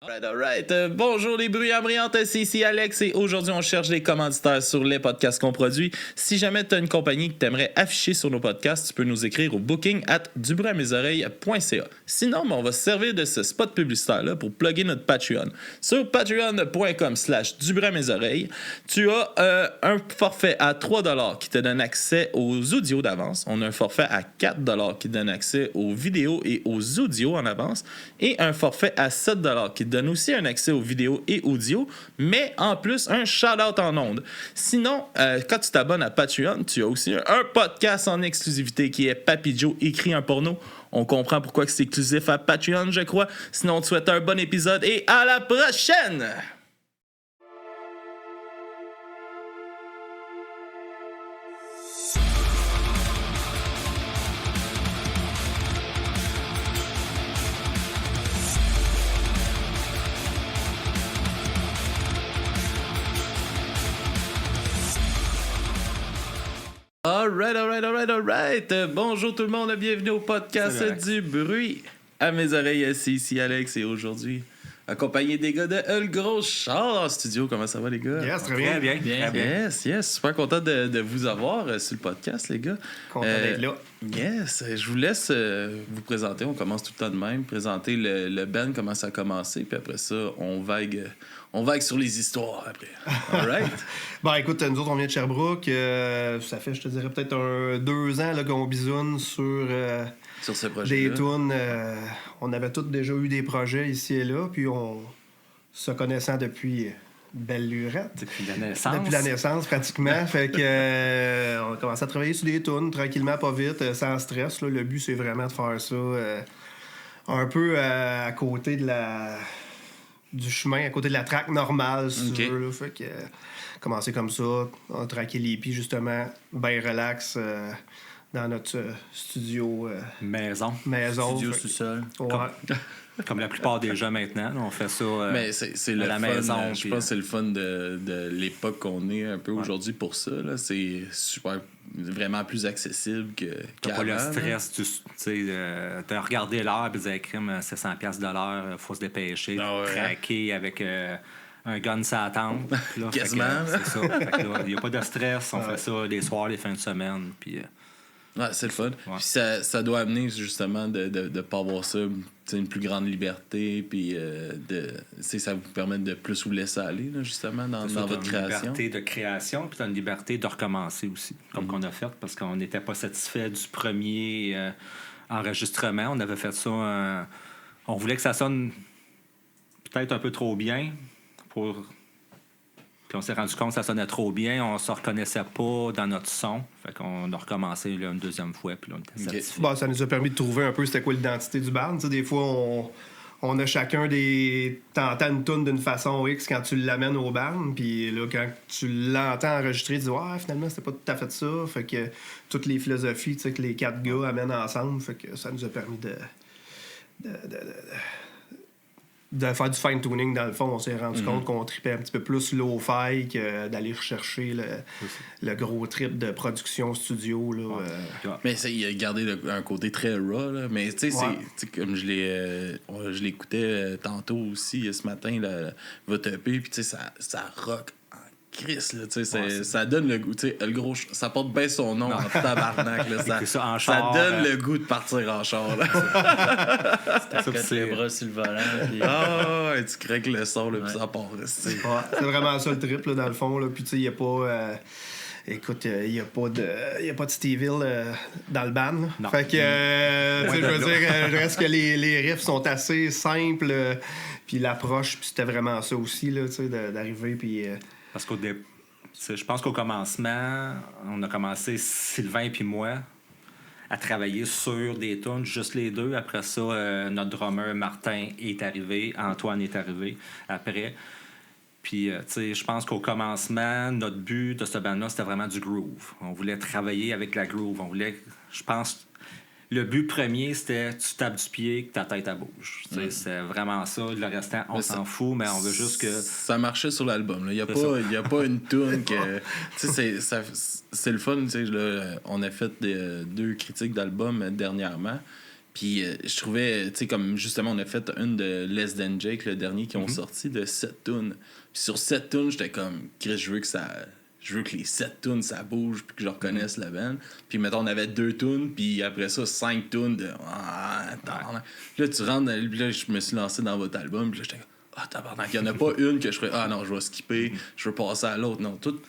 Alright. Bonjour les bruyants brillantes, c'est ici Alex et aujourd'hui on cherche des commanditaires sur les podcasts qu'on produit. Si jamais tu as une compagnie que tu aimerais afficher sur nos podcasts, tu peux nous écrire au booking@dubruamesoreilles.ca. Sinon, on va se servir de ce spot publicitaire-là pour plugger notre Patreon. Sur patreon.com/dubruamesoreilles, tu as un forfait à 3$ qui te donne accès aux audios d'avance. On a un forfait à 4$ qui donne accès aux vidéos et aux audios en avance. Et un forfait à 7$ qui te donne aussi un accès aux vidéos et audio, mais en plus un shout-out en ondes. Sinon, quand tu t'abonnes à Patreon, tu as aussi un podcast en exclusivité qui est Papy Joe écrit un porno. On comprend pourquoi c'est exclusif à Patreon, je crois. Sinon, on te souhaite un bon épisode et à la prochaine! Alright. Bonjour tout le monde, bienvenue au podcast du bruit à mes oreilles. C'est ici Alex et aujourd'hui, accompagné des gars de Le Gros Char en studio. Comment ça va les gars? Yes, très bien. Yes, super content de vous avoir sur le podcast les gars. Content d'être là. Yes, je vous laisse vous présenter. On commence tout le temps de même. Présenter le band, comment ça a commencé, puis après ça, on vague sur les histoires après. All right? Bon, écoute, nous autres, on vient de Sherbrooke. Ça fait, je te dirais, peut-être 2 ans là, qu'on bisoune sur ce projet. Des tunes. On avait tous déjà eu des projets ici et là, puis on se connaissant depuis belle lurette. Depuis la naissance. Depuis la naissance, pratiquement. Fait que on a commencé à travailler sur des tunes, tranquillement, pas vite, sans stress. Là. Le but, c'est vraiment de faire ça un peu à côté de du chemin, à côté de la track normale, si tu veux. Là. Fait que commencer comme ça, on a traqué les pieds, justement, bien relax dans notre studio. Maison. Studio sous-sol. Ouais. Comme la plupart des gens maintenant, on fait ça mais c'est le à la fun, maison. Je pense que c'est le fun de l'époque qu'on est un peu aujourd'hui pour ça. Là. C'est super, vraiment plus accessible t'as pas le stress de regarder l'heure et de dire crime, c'est 100$ de l'heure, il faut se dépêcher, traquer avec un gun sur la tempe. Quasiment. C'est ça. Il n'y a pas de stress, on fait ça les soirs, les fins de semaine. Puis, ouais, c'est le fun. Ouais. Puis ça doit amener justement de pas avoir ça, une plus grande liberté, puis ça vous permet de plus vous laisser aller, là, justement, dans votre création. Une liberté de création, puis une liberté de recommencer aussi, comme qu'on a fait, parce qu'on n'était pas satisfait du premier enregistrement. On avait fait ça, on voulait que ça sonne peut-être un peu trop bien pour... Puis on s'est rendu compte que ça sonnait trop bien, on se reconnaissait pas dans notre son. Fait qu'on a recommencé là, une deuxième fois, puis là, on était satisfait. Bon, ça nous a permis de trouver un peu c'était quoi l'identité du band. T'sais, des fois, on a chacun t'entends une toune d'une façon X quand tu l'amènes au band, puis là, quand tu l'entends enregistrer, tu dis « Ouais, finalement, c'était pas tout à fait ça. » Fait que toutes les philosophies que les 4 gars amènent ensemble, fait que ça nous a permis de faire du fine-tuning, dans le fond. On s'est rendu compte qu'on tripait un petit peu plus lo-fi que d'aller rechercher le gros trip de production studio. Là, Mais il a gardé un côté très raw. Là. Mais tu sais, c'est comme je l'écoutais tantôt aussi, ce matin, votre EP, puis tu sais, ça rock Chris, là, tu sais, ça donne le goût, tu sais, le gros, ça porte bien son nom en tabarnak, là, ça donne le goût de partir en char, là. C'est les bras sur le volant. Puis... et tu craques le son, là, puis ça part, c'est vraiment ça le trip, là, dans le fond, là, puis tu sais, il n'y a pas... Écoute, il n'y a pas de Steve Hill dans le band. Là. Fait que, je veux dire, je reste que les riffs sont assez simples, puis l'approche, puis c'était vraiment ça aussi, là, tu sais, d'arriver, puis... Parce je pense qu'au commencement, on a commencé, Sylvain et moi, à travailler sur des tunes, juste les deux. Après ça, notre drummer, Martin, est arrivé. Antoine est arrivé après. Puis, tu sais, je pense qu'au commencement, notre but de ce band-là, c'était vraiment du groove. On voulait travailler avec la groove. Je pense... Le but premier, c'était tu tapes du pied, que ta tête elle bouge. C'est vraiment ça. Le restant, on s'en fout, mais on veut juste que... Ça marchait sur l'album. Il n'y a pas une toune que... c'est le fun. On a fait 2 critiques d'album dernièrement. Puis je trouvais, tu sais, comme justement, on a fait une de Less Than Jake, le dernier, qui ont sorti de 7 tunes. Puis sur 7 tunes, j'étais comme, Chris, je veux que les 7 tunes, ça bouge, puis que je reconnaisse la band. Puis mettons, on avait 2 tunes, puis après ça, 5 tunes de. Là, tu rentres, là, je me suis lancé dans votre album, puis là, j'étais comme, tabarnak, il n'y en a pas une que je ferais, non, je vais skipper, je veux passer à l'autre. Non, tout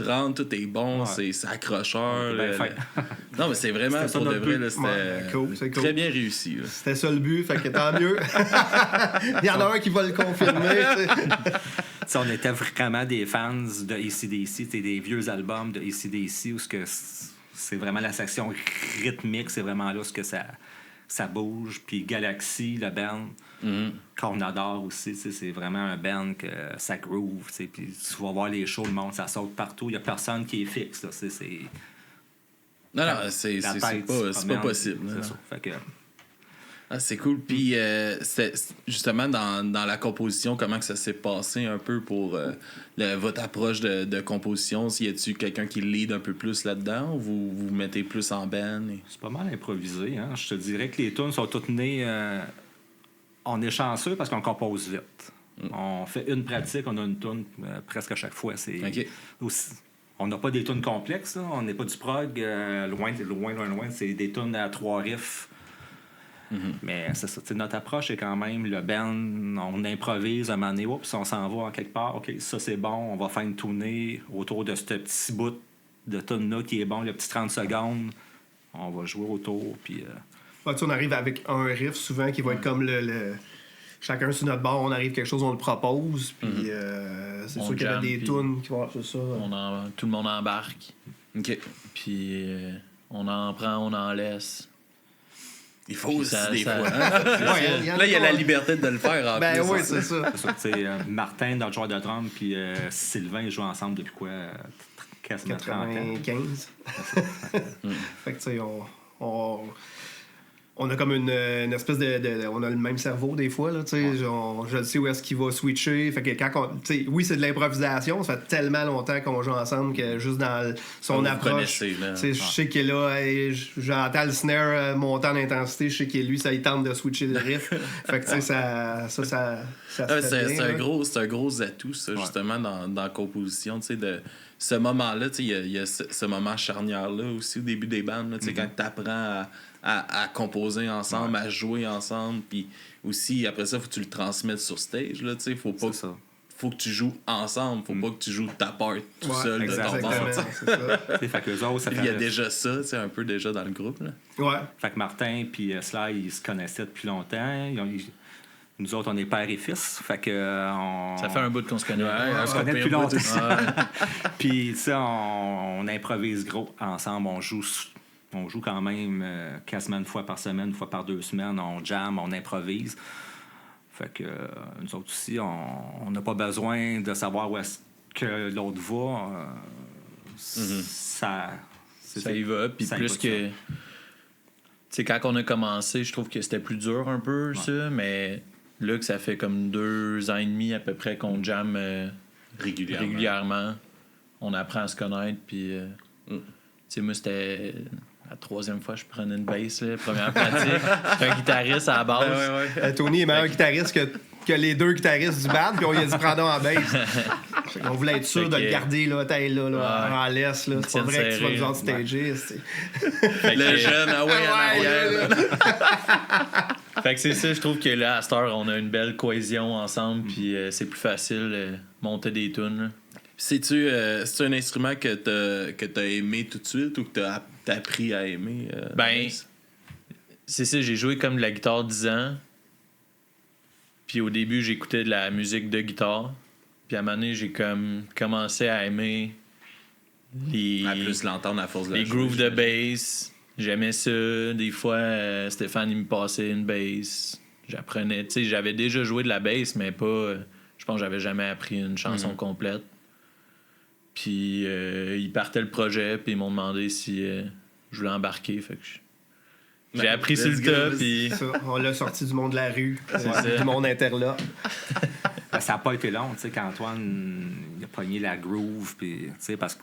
rentre, tout est bon, c'est accrocheur. Non, mais c'est vraiment, pour de vrai, là, c'était cool. Très bien réussi. Là. C'était ça le but, fait que tant mieux. Il y en a un qui va le confirmer. T'sais, on était vraiment des fans de AC/DC, des vieux albums de AC/DC où c'est vraiment la section rythmique, c'est vraiment là où ça bouge. Puis Galaxy, le band, qu'on adore aussi, c'est vraiment un band que ça groove. Puis tu vas voir les shows, le monde, ça saute partout. Il n'y a personne qui est fixe. Là, non, c'est pas possible. C'est ça. Fait que, c'est cool. Puis, justement, dans la composition, comment que ça s'est passé un peu pour votre approche de composition? Y a-tu quelqu'un qui lead un peu plus là-dedans ou vous mettez plus en band? C'est pas mal improvisé. Hein? Je te dirais que les tunes sont toutes nées... on est chanceux parce qu'on compose vite. On fait une pratique, on a une tune presque à chaque fois. On n'a pas des tunes complexes. Là. On n'est pas du prog. Loin. C'est des tunes à 3 riffs. Mais c'est ça, notre approche est quand même le band, on improvise un moment donné, oups, on s'en va en quelque part, ok, ça c'est bon, on va faire une tournée autour de ce petit bout de tune-là qui est bon, le petit 30 secondes, on va jouer autour, puis... on arrive avec un riff souvent qui va être comme le chacun sur notre bord, on arrive quelque chose, on le propose, puis c'est sûr qu'il y a des tunes qui vont avoir ça. Tout le monde embarque, puis on en prend, on en laisse. Il faut aussi des ça... fois. Hein? Là, il y a la liberté de le faire. En plus, oui, c'est ça. Martin, notre joueur de drum, puis Sylvain, ils jouent ensemble depuis quoi? Quasiment 95. Fait que, tu sais, on a comme une espèce on a le même cerveau des fois, là, tu sais. Je sais où est-ce qu'il va switcher. Fait que quand oui, c'est de l'improvisation. Ça fait tellement longtemps qu'on joue ensemble que juste dans son approche, je sais qu'il est là, j'entends le snare montant d'intensité, je sais qu'il lui, ça il tente de switcher le riff. Fait que, tu sais, ça se fait bien, c'est un gros atout, ça, justement, dans la composition, tu sais, de ce moment-là, tu sais, il y a ce moment charnière-là aussi au début des bandes, tu sais, quand tu apprends à composer ensemble, à jouer ensemble, puis aussi, après ça, faut que tu le transmettes sur stage, là, tu sais, faut que tu joues ensemble, faut pas que tu joues ta part tout seul de ton bord. Fait que eux autres, il y a déjà ça, tu sais, un peu déjà dans le groupe, là. Ouais. Fait que Martin puis Sly, ils se connaissaient depuis longtemps, nous autres, on est père et fils, fait que... Ça fait un bout qu'on se connaît. On se connaît depuis longtemps. Puis, tu sais, on improvise gros ensemble, on joue quand même quasiment une fois par semaine, une fois par 2 semaines, on jam, on improvise. Fait que nous autres aussi, on n'a pas besoin de savoir où est-ce que l'autre va. Ça y va, puis plus que... Tu sais, quand on a commencé, je trouve que c'était plus dur un peu, ça, mais là que ça fait comme 2 ans et demi à peu près qu'on jamme régulièrement, on apprend à se connaître, puis... Tu sais, moi, c'était... La 3e fois, je prenais une bass, là, première pratique. J'étais un guitariste à la base. Tony est meilleur guitariste que les 2 guitaristes du band, puis on lui a dit prends donc en bass. On voulait être sûr de le garder là, en laisse. Là. C'est pas vrai que tu vas nous anti-stager. Le jeune, en arrière. Fait que c'est ça, je trouve que là, à cette heure, on a une belle cohésion ensemble, puis c'est plus facile de monter des tunes. C'est-tu un instrument que t'as aimé tout de suite ou que t'as appris à aimer? C'est ça, j'ai joué comme de la guitare 10 ans. Puis au début, j'écoutais de la musique de guitare. Puis à un moment donné, j'ai comme commencé à aimer plus l'entendre à force de les grooves de bass. J'aimais ça. Des fois, Stéphane, il me passait une bass. J'apprenais. Tu sais, j'avais déjà joué de la bass, mais pas... je pense que j'avais jamais appris une chanson complète. Puis ils partaient le projet, puis ils m'ont demandé si je voulais embarquer. Fait que j'ai appris sur le tas. Puis... On l'a sorti du monde de la rue, du monde interlope. Ça n'a pas été long, tu sais, qu'Antoine il a pogné la groove, puis, tu sais, parce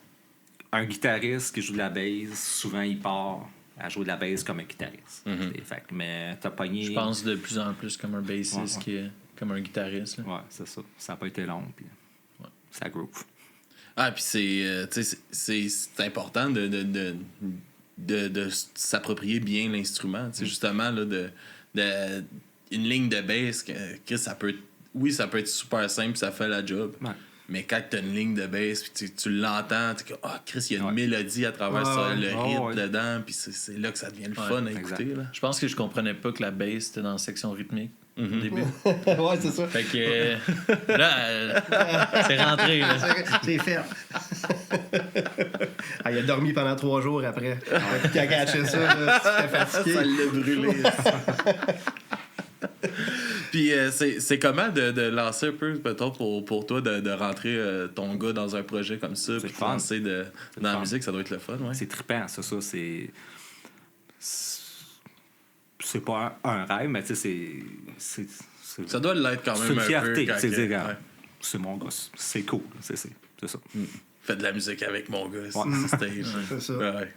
qu'un guitariste qui joue de la bass, souvent il part à jouer de la bass comme un guitariste. Fait que, mais t'as pogné... Je pense de plus en plus comme un bassiste comme un guitariste. Là. Ouais, c'est ça. Ça n'a pas été long, puis ça groove. Ah, puis c'est important de s'approprier bien l'instrument. Justement, là, une ligne de bass, que ça peut être super simple, ça fait la job. Ouais. Mais quand tu as une ligne de bass, puis tu l'entends, tu dis Chris, il y a une mélodie à travers le rythme dedans, puis c'est là que ça devient le fun à écouter. Là. Je pense que je comprenais pas que la bass était dans la section rythmique au début. Ouais, c'est ça. Fait que là, c'est rentré. Là. C'est fait. Il a dormi pendant 3 jours après. Il a gâché ça, là, c'était fatigué. Ça l'a brûlé. Puis c'est comment de lancer un peu, peut-être pour toi, de rentrer ton gars dans un projet comme ça, puis de lancer dans la musique, ça doit être le fun, ouais. C'est trippant, ça. C'est pas un rêve, mais tu sais, ça doit l'être quand même c'est une fierté, un peu. C'est mon gosse. C'est cool, c'est ça. Fais de la musique avec mon gars, Ouais. stage. C'est ça. Ouais.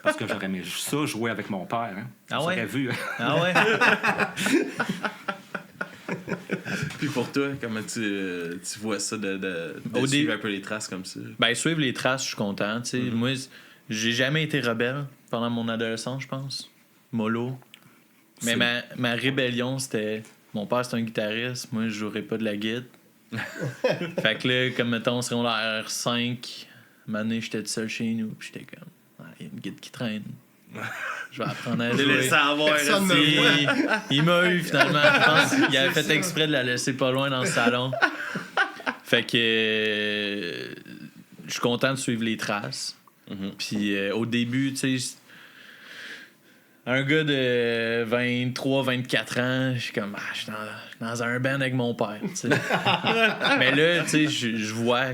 Parce que j'aurais aimé ça jouer avec mon père. Hein. Ah ouais? J'aurais vu. Ah ouais? Puis pour toi, comment tu vois ça de suivre un peu les traces comme ça? Ben, suivre les traces, je suis content. Tu sais. Moi, j'ai jamais été rebelle pendant mon adolescence, je pense. Mollo. Mais ma rébellion, c'était... Mon père, c'est un guitariste. Moi, je jouerais pas de la guitare. Fait que là, comme mettons, on serait en R5. Un moment donné, j'étais tout seul chez nous. Puis j'étais comme... Il y a une guitare qui traîne. Je vais apprendre à jouer. Personne me voit. Il m'a eu finalement. Je pense qu'il avait fait exprès de la laisser pas loin dans le salon. Fait que je suis content de suivre les traces. Puis au début, tu sais, un gars de 23-24 ans, je suis comme, je suis dans un band avec mon père. Tu sais. Mais là, tu sais, je vois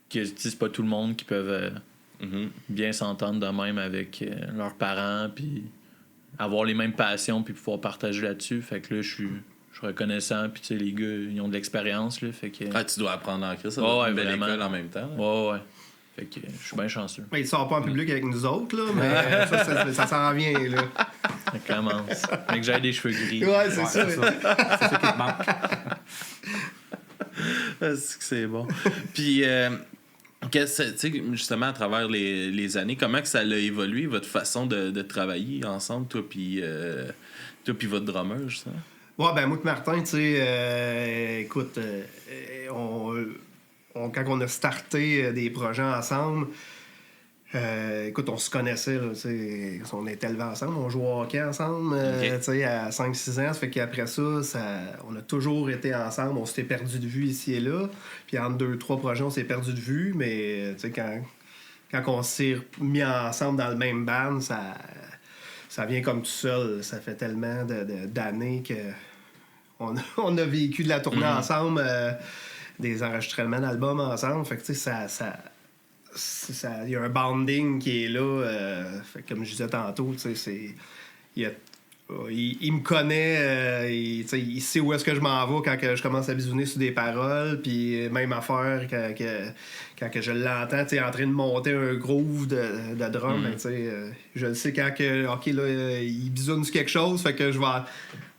que c'est pas tout le monde qui peuvent bien s'entendre de même avec leurs parents, puis avoir les mêmes passions, puis pouvoir partager là-dessus. Fait que là, je suis reconnaissant, puis tu sais, les gars, ils ont de l'expérience, là, fait que... Ah, tu dois apprendre à écrire ça dans une belle école en même temps. Là. Ouais. Fait que je suis bien chanceux. Il sort pas en public avec nous autres, là, mais ça s'en vient, là. Ça commence. Mais que j'aille des cheveux gris. Ouais, c'est ça. C'est ça qui te manque. C'est bon. Puis, tu sais, justement, à travers les années, comment que ça a évolué, votre façon de travailler ensemble, toi puis votre drummer, justement? Ouais, ben moi et Martin, tu sais, écoute, quand on a starté des projets ensemble, écoute, on se connaissait, là, on était élevés ensemble, on jouait au hockey ensemble, tu sais, à 5-6 ans, ça fait qu'après ça, on a toujours été ensemble, on s'était perdu de vue ici et là, puis entre 2-3 projets, on s'est perdu de vue, mais tu sais, quand on s'est mis ensemble dans le même band, ça vient comme tout seul, ça fait tellement d'années que on a vécu de la tournée ensemble, des enregistrements d'albums ensemble, fait que tu sais, il y a un bonding qui est là, fait que comme je disais tantôt, tu sais, il me connaît, il sait où est-ce que je m'en vais quand que je commence à bisouner sur des paroles, puis même affaire quand que je l'entends, tu sais, en train de monter un groove de drum, ben, tu sais, je le sais quand que, OK, là, il bisoune sur quelque chose, fait que je vais...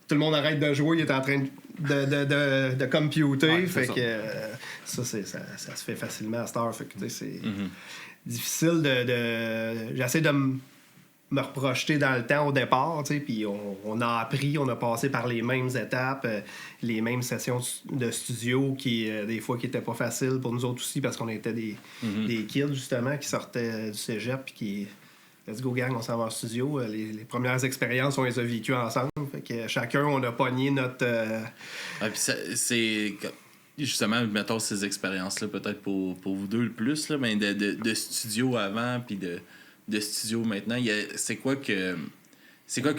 Tout le monde arrête de jouer, il est en train de computer. Ouais, fait ça. que ça se fait facilement à cette heure. Fait que c'est difficile de j'essaie de me reprojeter dans le temps au départ, puis on a appris, on a passé par les mêmes étapes, les mêmes sessions de studio qui des fois qui étaient pas faciles pour nous autres aussi parce qu'on était des kids justement qui sortaient du cégep puis qui let's go gang, on s'en va en studio. Les premières expériences, on les a vécues ensemble. Fait que chacun, on a pogné notre... Puis c'est... Justement, mettons ces expériences-là, peut-être pour vous deux le plus, là, mais de studio avant, puis de studio maintenant, c'est quoi que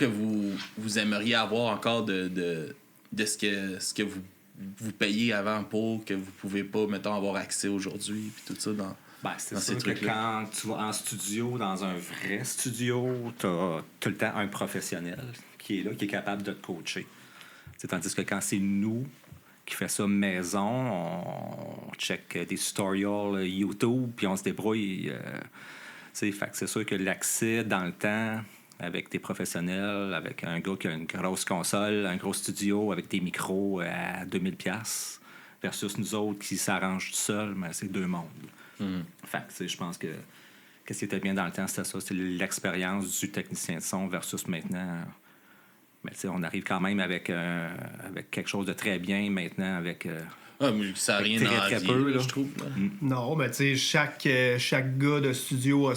vous aimeriez avoir encore de ce que vous payez avant pour que vous pouvez pas, mettons, avoir accès aujourd'hui, puis tout ça dans... C'est sûr que quand tu vas en studio, dans un vrai studio, t'as tout le temps un professionnel qui est là, qui est capable de te coacher. Tandis que quand c'est nous qui fait ça maison, on check des tutorials YouTube, puis on se débrouille Fait que c'est sûr que l'accès dans le temps, avec des professionnels, avec un gars qui a une grosse console, un gros studio, avec des micros à 2000$, versus nous autres qui s'arrangent tout seuls, mais c'est deux mondes. Fait que je pense que qu'est-ce qui était bien dans le temps, c'était ça, c'est l'expérience du technicien de son versus maintenant. Mais on arrive quand même avec quelque chose de très bien maintenant, avec... ça n'a rien très peu, je trouve. Non, mais tu sais, chaque gars de studio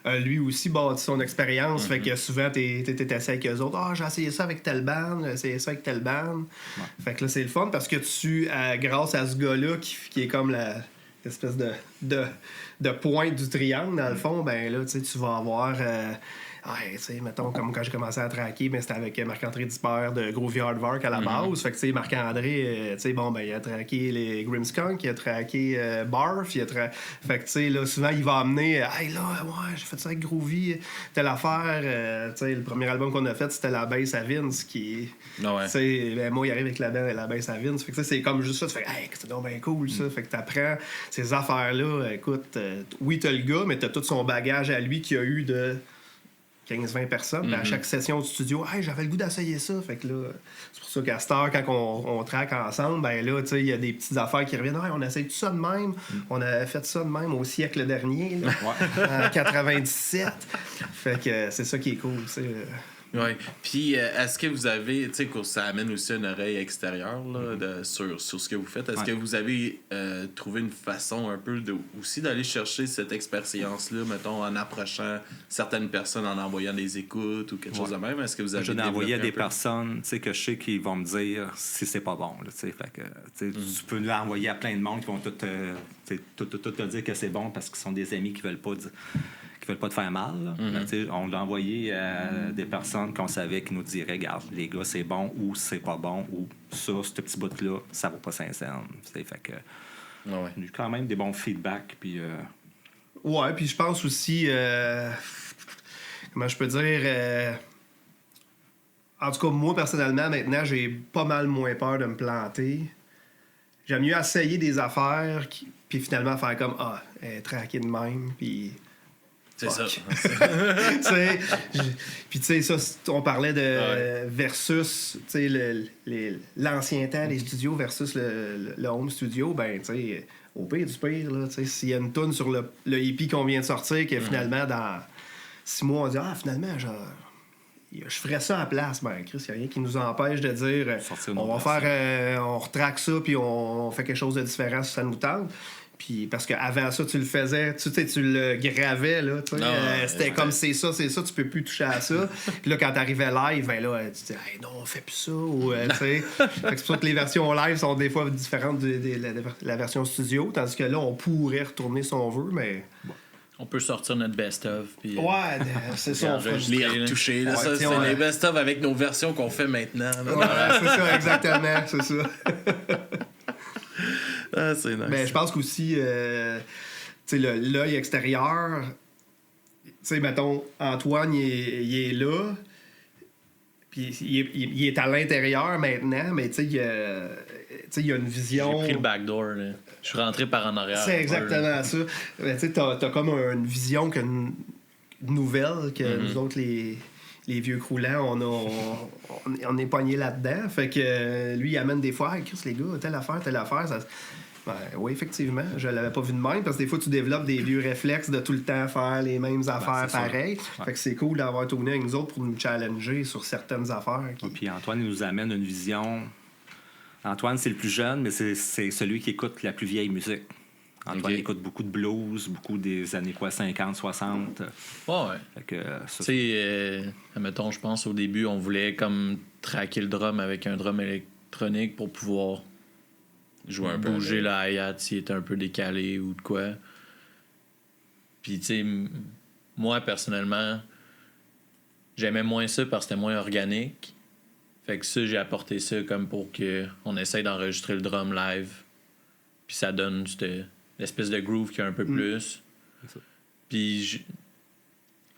a lui aussi bâti son expérience. Fait que souvent, t'es assis avec eux autres. J'ai essayé ça avec telle bande, j'ai essayé ça avec telle bande. Ouais. Fait que là, c'est le fun parce que grâce à ce gars-là qui est comme l'espèce de pointe du triangle, dans le fond, ben là, tu vas avoir... tu sais, mettons, comme quand j'ai commencé à traquer, ben, c'était avec Marc-André Dispert de Groovy Hardvark à la base. Fait que, tu sais, Marc-André, tu sais, il a traqué les Grimmskunk, il a traqué Barf, fait que, tu sais, là, souvent, il va amener, j'ai fait ça avec Groovy, telle affaire. Tu sais, le premier album qu'on a fait, c'était La Bass à Vince, qui, tu sais, moi, il arrive avec la Bass à Vince. Fait que, c'est comme juste ça, tu fais, c'est donc bien cool, ça. Fait que t'apprends ces affaires-là. Écoute, oui, t'as le gars, mais t'as tout son bagage à lui qu'il a eu de 15-20 personnes. À chaque session du studio, j'avais le goût d'essayer ça. Fait que là, c'est pour ça qu'à cette heure, quand on traque ensemble, ben là, tu sais, il y a des petites affaires qui reviennent. On essaye tout ça de même. On a fait ça de même au siècle dernier, là, en 97. Fait que c'est ça qui est cool, tu sais. Oui. Puis, est-ce que vous avez, tu sais, que ça amène aussi une oreille extérieure là, sur ce que vous faites, est-ce que vous avez trouvé une façon un peu aussi d'aller chercher cette expérience-là, mettons, en approchant certaines personnes, en envoyant des écoutes ou quelque chose de même? Est-ce que vous avez Je l'ai envoyé à des personnes, tu sais, que je sais qu'ils vont me dire si c'est pas bon, tu sais. Fait que, tu peux l'envoyer à plein de monde qui vont tout te dire que c'est bon parce qu'ils sont des amis qui veulent pas te faire mal. On l'a envoyé à des personnes qu'on savait qui nous diraient, regarde, les gars, c'est bon ou c'est pas bon ou ça, ce petit bout-là, ça vaut pas sincère. Fait que on a eu quand même des bons feedbacks. Puis, ouais, puis je pense aussi, comment je peux dire, en tout cas, moi, personnellement, maintenant, j'ai pas mal moins peur de me planter. J'aime mieux essayer des affaires, puis finalement faire comme, traquer de même, puis... C'est ça. Puis, tu sais, ça, on parlait de versus, tu sais, l'ancien temps, les studios versus le home studio. Ben, tu sais, au pire du pire, là, tu sais, s'il y a une toune sur le EP qu'on vient de sortir, que finalement, dans 6 mois, on dit, finalement, je ferais ça à la place. Ben, Chris, il n'y a rien qui nous empêche de dire, on va faire, on retraque ça, puis on fait quelque chose de différent si ça nous tente. Puis parce qu'avant ça, tu le faisais, tu le gravais, là, c'était comme c'est ça, tu peux plus toucher à ça. Puis là, quand t'arrivais live, ben là, tu dis, non, on fait plus ça. Ou, c'est pour ça que les versions live sont des fois différentes de la version studio, tandis que là, on pourrait retourner si on veut, mais... On peut sortir notre best-of. Puis, c'est ça. Je l'ai retouché. Ça, c'est les best-of avec nos versions qu'on fait maintenant. C'est ça, exactement. C'est ça. C'est nice. Mais je pense qu'aussi, l'œil extérieur, tu sais, mettons, Antoine, il est là, puis il est à l'intérieur maintenant, mais tu sais, il y a une vision... J'ai pris le backdoor, là. Je suis rentré par en arrière. C'est exactement ça. Tu sais, t'as comme une vision nouvelle que nous autres, les vieux croulants, on est pognés là-dedans. Fait que lui, il amène des fois, Chris, les gars, telle affaire. Ça... Ben, oui, effectivement, je l'avais pas vu de même, parce que des fois, tu développes des vieux réflexes de tout le temps faire les mêmes affaires pareilles. Fait que c'est cool d'avoir tourné avec nous autres pour nous challenger sur certaines affaires. Puis Antoine, il nous amène une vision... Antoine, c'est le plus jeune, mais c'est celui qui écoute la plus vieille musique. Antoine écoute beaucoup de blues, beaucoup des années 50, 60. Ouais. Fait que, tu sais, admettons, je pense au début, on voulait comme traquer le drum avec un drum électronique pour pouvoir jouer un peu, bouger le hi-hat s'il était un peu décalé ou de quoi. Puis, tu sais, moi, personnellement, j'aimais moins ça parce que c'était moins organique. Fait que ça, j'ai apporté ça comme pour qu'on essaye d'enregistrer le drum live. Puis ça donne l'espèce de groove qu'il y a un peu plus. Puis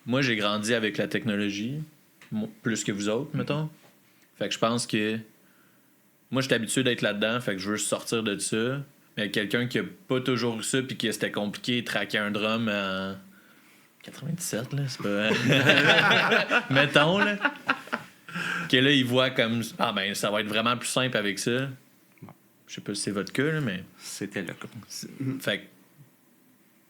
moi, j'ai grandi avec la technologie, plus que vous autres, mettons. Fait que je pense que moi, j'étais habitué d'être là-dedans, fait que je veux sortir de ça. Mais quelqu'un qui a pas toujours eu ça, puis que c'était compliqué de traquer un drum 97, là, c'est pas... Mettons, là. Que là, il voit comme... Ah, ben, ça va être vraiment plus simple avec ça. Je sais pas si c'est votre cas, là, mais... C'était le cas. Fait que...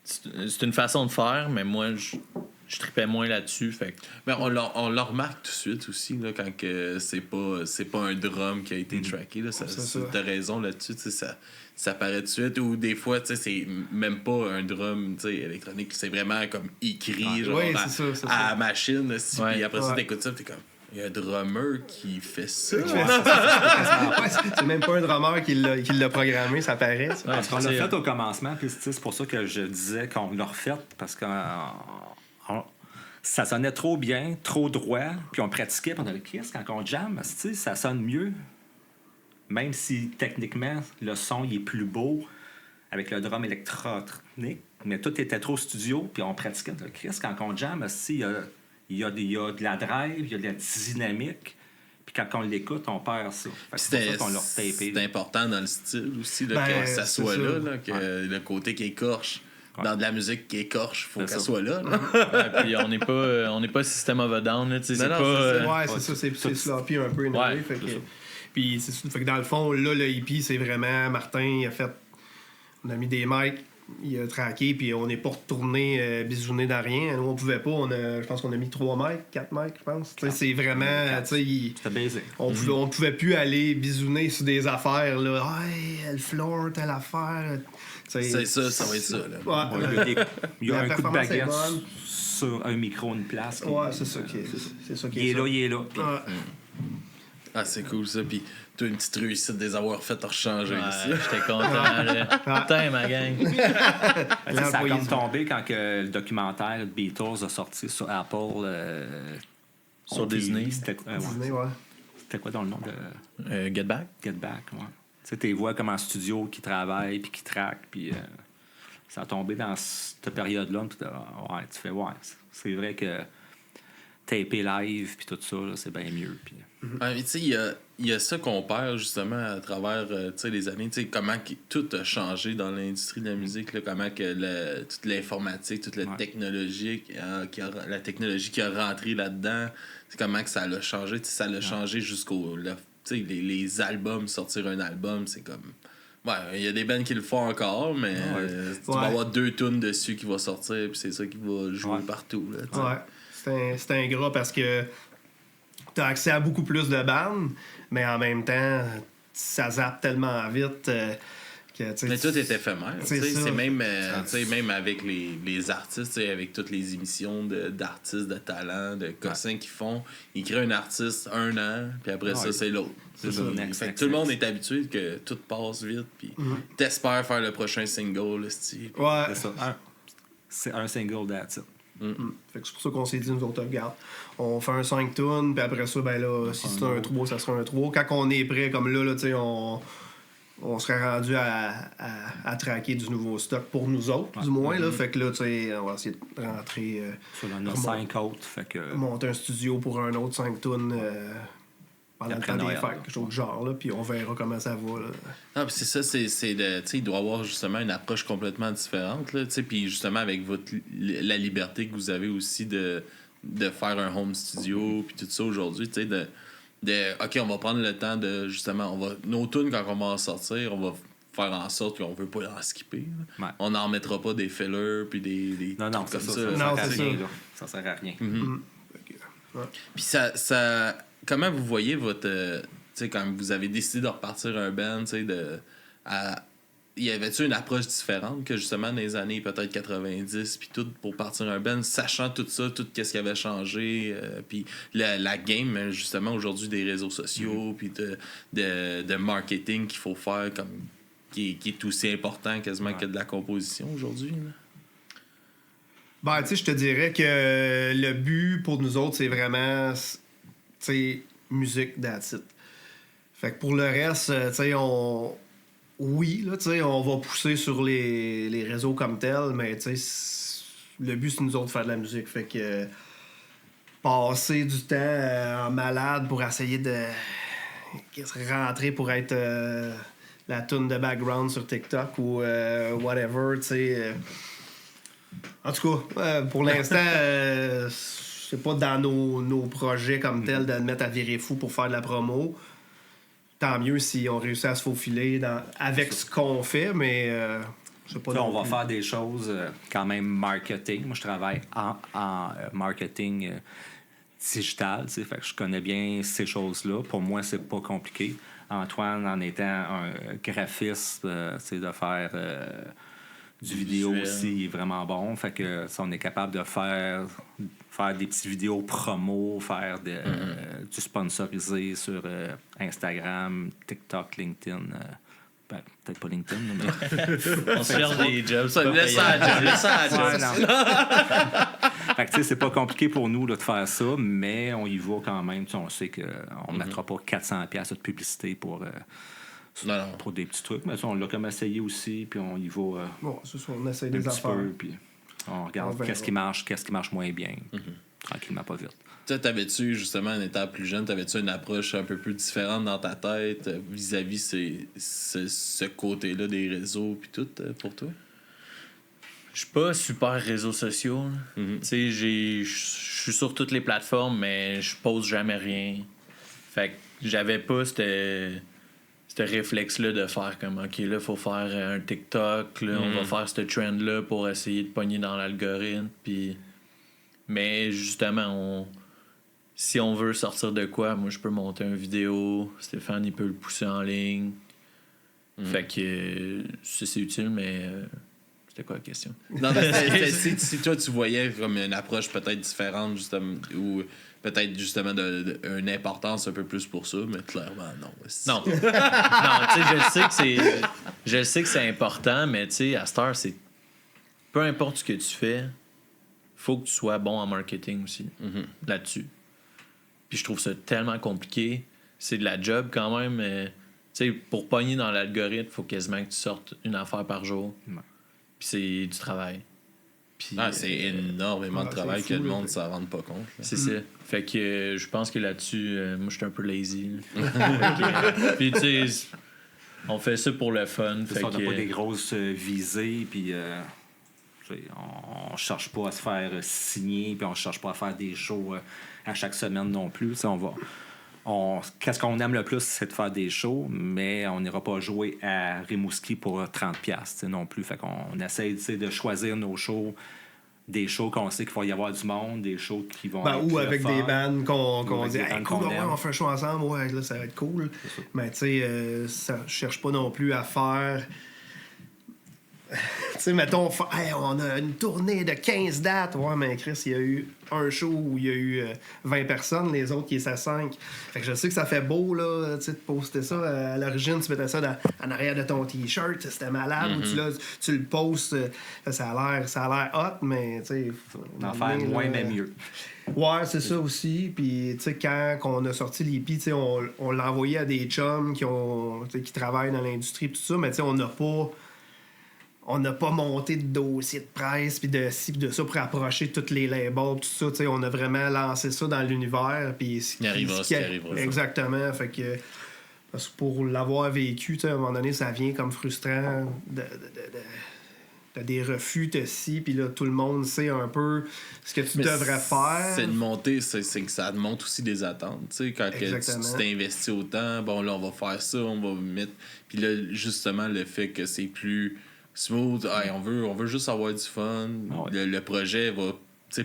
C'est une façon de faire, mais moi, je tripais moins là-dessus. Fait que... Mais on le remarque tout de suite aussi, là, quand que c'est pas un drum qui a été tracké. Là, t'as raison là-dessus, ça paraît tout de suite. Ou des fois, c'est même pas un drum électronique, c'est vraiment comme écrit genre, à la machine. Puis après ça, t'écoutes ça, t'es comme... Il y a un drummer qui fait ça. C'est même pas un drummer qui l'a programmé, ça paraît. Ça. Parce qu'on l'a fait au commencement, puis c'est pour ça que je disais qu'on l'a refait, parce que ça sonnait trop bien, trop droit, puis on pratiquait, puis on avait quand on jam, ça sonne mieux. Même si techniquement, le son il est plus beau avec le drum électronique, mais tout était trop studio, puis on pratiquait. Quand on jam, il y a de la drive, il y a de la dynamique. Puis quand on l'écoute, on perd ça. C'est pour ça qu'on l'a retapé. C'est important dans le style aussi là, que ça soit là, que le côté qui écorche. Dans de la musique qui écorche, il faut qu'elle soit là. Puis on n'est pas System of a Down. Là, c'est ça, c'est sloppy un peu. Puis fait que dans le fond, là, le hippie, c'est vraiment... Martin, on a mis des mics, il a traqué, puis on n'est pas retourné bisouner dans rien. Nous, on pouvait pas. Je pense qu'on a mis 3 mics, 4 mics, je pense. C'est vraiment... C'était baisé. On pouvait plus aller bisouner sur des affaires. Là. Hey, elle floor, telle affaire. C'est ça, ça va être ça. Là. Il y a un coup de baguette sur un micro, une place. C'est ça qui est il est là. Puis... Ah, c'est cool ça. Puis, tu as une petite réussite de les avoir fait rechanger ici. J'étais content. Putain, ma gang. Ça a comme tombé quand que le documentaire de Beatles a sorti sur Apple. Sur Disney. Disney, C'était quoi dans le nom de... Get Back? Get Back, ouais. Tu sais, tu vois comme en studio qui travaille puis qui traque. Puis ça a tombé dans cette période-là. Puis tu fais, c'est vrai que taper live puis tout ça, là, c'est bien mieux. Puis... Tu sais, il y a ça qu'on perd justement à travers les années. Tu sais, comment tout a changé dans l'industrie de la musique, là, comment que toute l'informatique, toute la technologie, la technologie qui a rentré là-dedans, c'est comment que ça l'a changé. Ça l'a changé jusqu'au... les albums, sortir un album, c'est comme... Ouais, il y a des bands qui le font encore, mais tu vas avoir 2 tunes dessus qui vont sortir, puis c'est ça qui va jouer partout. Là, c'est ingrat parce que t'as accès à beaucoup plus de bandes, mais en même temps, ça zappe tellement vite que... Mais tout est éphémère. C'est même avec les artistes, avec toutes les émissions d'artistes de talent, de cossins qui font, ils créent un artiste 1 an, puis après ça, c'est l'autre. Fait que tout le monde est habitué que tout passe vite, puis t'espères faire le prochain single. C'est ça. C'est un single, that's it. Fait que c'est pour ça qu'on s'est dit, nous autres, regarde, on fait un 5 tunes, puis après ça, ben là, si c'est un 3, ça sera un 3. Quand on est prêt, comme là tu sais, on serait rendu à traquer du nouveau stock pour nous autres, du moins. Là, fait que là, tu sais, on va essayer de rentrer... sur nos 5 autres, fait que... Monter un studio pour un autre 5 tunes pendant le temps des fêtes, quelque chose de genre, là, puis on verra comment ça va. Là. Ah, puis c'est ça, il doit y avoir justement une approche complètement différente, là, puis justement avec la liberté que vous avez aussi de faire un home studio, puis tout ça aujourd'hui, tu sais, OK, on va prendre le temps de, justement, nos tunes, quand on va en sortir, on va faire en sorte qu'on veut pas en skipper. On n'en mettra pas des fillers, puis des non, trucs comme ça sert à rien. Puis ça comment vous voyez votre... tu sais, quand vous avez décidé de repartir un band, tu sais, y avait-tu une approche différente que justement dans les années peut-être 90 puis tout pour partir un band, sachant tout ça, tout ce qui avait changé, puis la game justement aujourd'hui des réseaux sociaux puis de marketing qu'il faut faire comme qui est aussi important quasiment que de la composition aujourd'hui là? Ben, tu sais, je te dirais que le but pour nous autres, c'est vraiment, tu sais, musique, that's it. Fait que pour le reste, tu sais, oui, là, tu sais, on va pousser sur les réseaux comme tel, mais tu sais, le but, c'est nous autres de faire de la musique. Fait que passer du temps en malade pour essayer de rentrer pour être la tune de background sur TikTok ou whatever, tu sais... En tout cas, pour l'instant, c'est pas dans nos projets comme tels de le mettre à virer fou pour faire de la promo. Tant mieux si on réussit à se faufiler avec ce qu'on fait, mais c'est pas on va faire des choses quand même marketing. Moi, je travaille en marketing digital, fait que je connais bien ces choses-là. Pour moi, c'est pas compliqué. Antoine, en étant un graphiste, c'est de faire du vidéo aussi, il est vraiment bon. Fait que si on est capable de faire des petites vidéos promo, faire du sponsorisé sur Instagram, TikTok, LinkedIn. Peut-être pas LinkedIn, mais... On se cherche des jobs. Laisse ça à job. Fait que, tu sais, c'est pas compliqué pour nous là, de faire ça, mais on y va quand même. On sait qu'on ne mettra pas 400$ de publicité pour des petits trucs. Mais on l'a comme essayé aussi, puis on y va bon, c'est ça, on essaie un des petit affaires. peu, puis on regarde qu'est-ce qui marche moins bien. Tranquillement, pas vite. T'avais-tu, justement, en étant plus jeune, t'avais-tu une approche un peu plus différente dans ta tête vis-à-vis ce côté-là des réseaux puis tout pour toi? Je suis pas super réseaux sociaux. Tu sais, je suis sur toutes les plateformes, mais je pose jamais rien. Fait que j'avais pas ce réflexe-là de faire comme, OK, là, faut faire un TikTok, là, on va faire ce trend-là pour essayer de pogner dans l'algorithme. Puis... Mais justement, si on veut sortir de quoi, moi, je peux monter une vidéo, Stéphane, il peut le pousser en ligne. Fait que c'est utile, mais... C'était quoi la question? Non, si toi, tu voyais comme une approche peut-être différente, justement, ou peut-être justement une importance un peu plus pour ça, mais clairement, non. Non. Non, tu sais, je sais que c'est important, mais tu sais, à cette heure, c'est... Peu importe ce que tu fais, faut que tu sois bon en marketing aussi, là-dessus. Puis je trouve ça tellement compliqué. C'est de la job quand même, mais tu sais, pour pogner dans l'algorithme, faut quasiment que tu sortes une affaire par jour. Ouais. Puis c'est du travail. Puis, c'est énormément de travail que le monde ne s'en rende pas compte. Là. C'est ça. Fait que je pense que là-dessus, moi, je suis un peu lazy. Puis tu sais, on fait ça pour le fun. Fait on n'a pas des grosses visées, puis... on cherche pas à se faire signer, puis on cherche pas à faire des shows à chaque semaine non plus. Qu'est-ce qu'on aime le plus, c'est de faire des shows, mais on n'ira pas jouer à Rimouski pour 30$ non plus. Fait qu'on essaie de choisir nos shows, des shows qu'on sait qu'il va y avoir du monde, des shows qui vont être ou avec des bands qu'on dit hey, cool, on fait un show ensemble, ouais, là, ça va être cool. Mais tu sais, ça cherche pas non plus à faire... Tu sais, mettons, on a une tournée de 15 dates. Ouais, mais Chris, il y a eu un show où il y a eu 20 personnes, les autres, qui est à 5. Fait que je sais que ça fait beau, là, tu sais, de poster ça. À l'origine, tu mettais ça en arrière de ton T-shirt, c'était malade. Ou tu le postes, ça a l'air hot, mais tu sais... En faire moins, mais mieux. Ouais, c'est ça aussi. Puis, tu sais, quand on a sorti l'EP, tu sais, on l'a envoyé à des chums qui travaillent dans l'industrie, tout ça, mais tu sais, on n'a pas monté de dossier de presse, puis de ci, puis de ça, pour approcher toutes les labels, tout ça. T'sais, on a vraiment lancé ça dans l'univers. Puis il arrivera ce qui arrivera. Exactement. Fait que, parce que pour l'avoir vécu, à un moment donné, ça vient comme frustrant. T'as des refus, t'as ci, puis là, tout le monde sait un peu ce que tu devrais faire. C'est une montée, c'est que ça monte aussi des attentes. Tu sais, quand tu t'investis autant, bon, là, on va faire ça, on va mettre... Puis là, justement, le fait que c'est plus... smooth, on veut juste avoir du fun. Ouais. Le projet va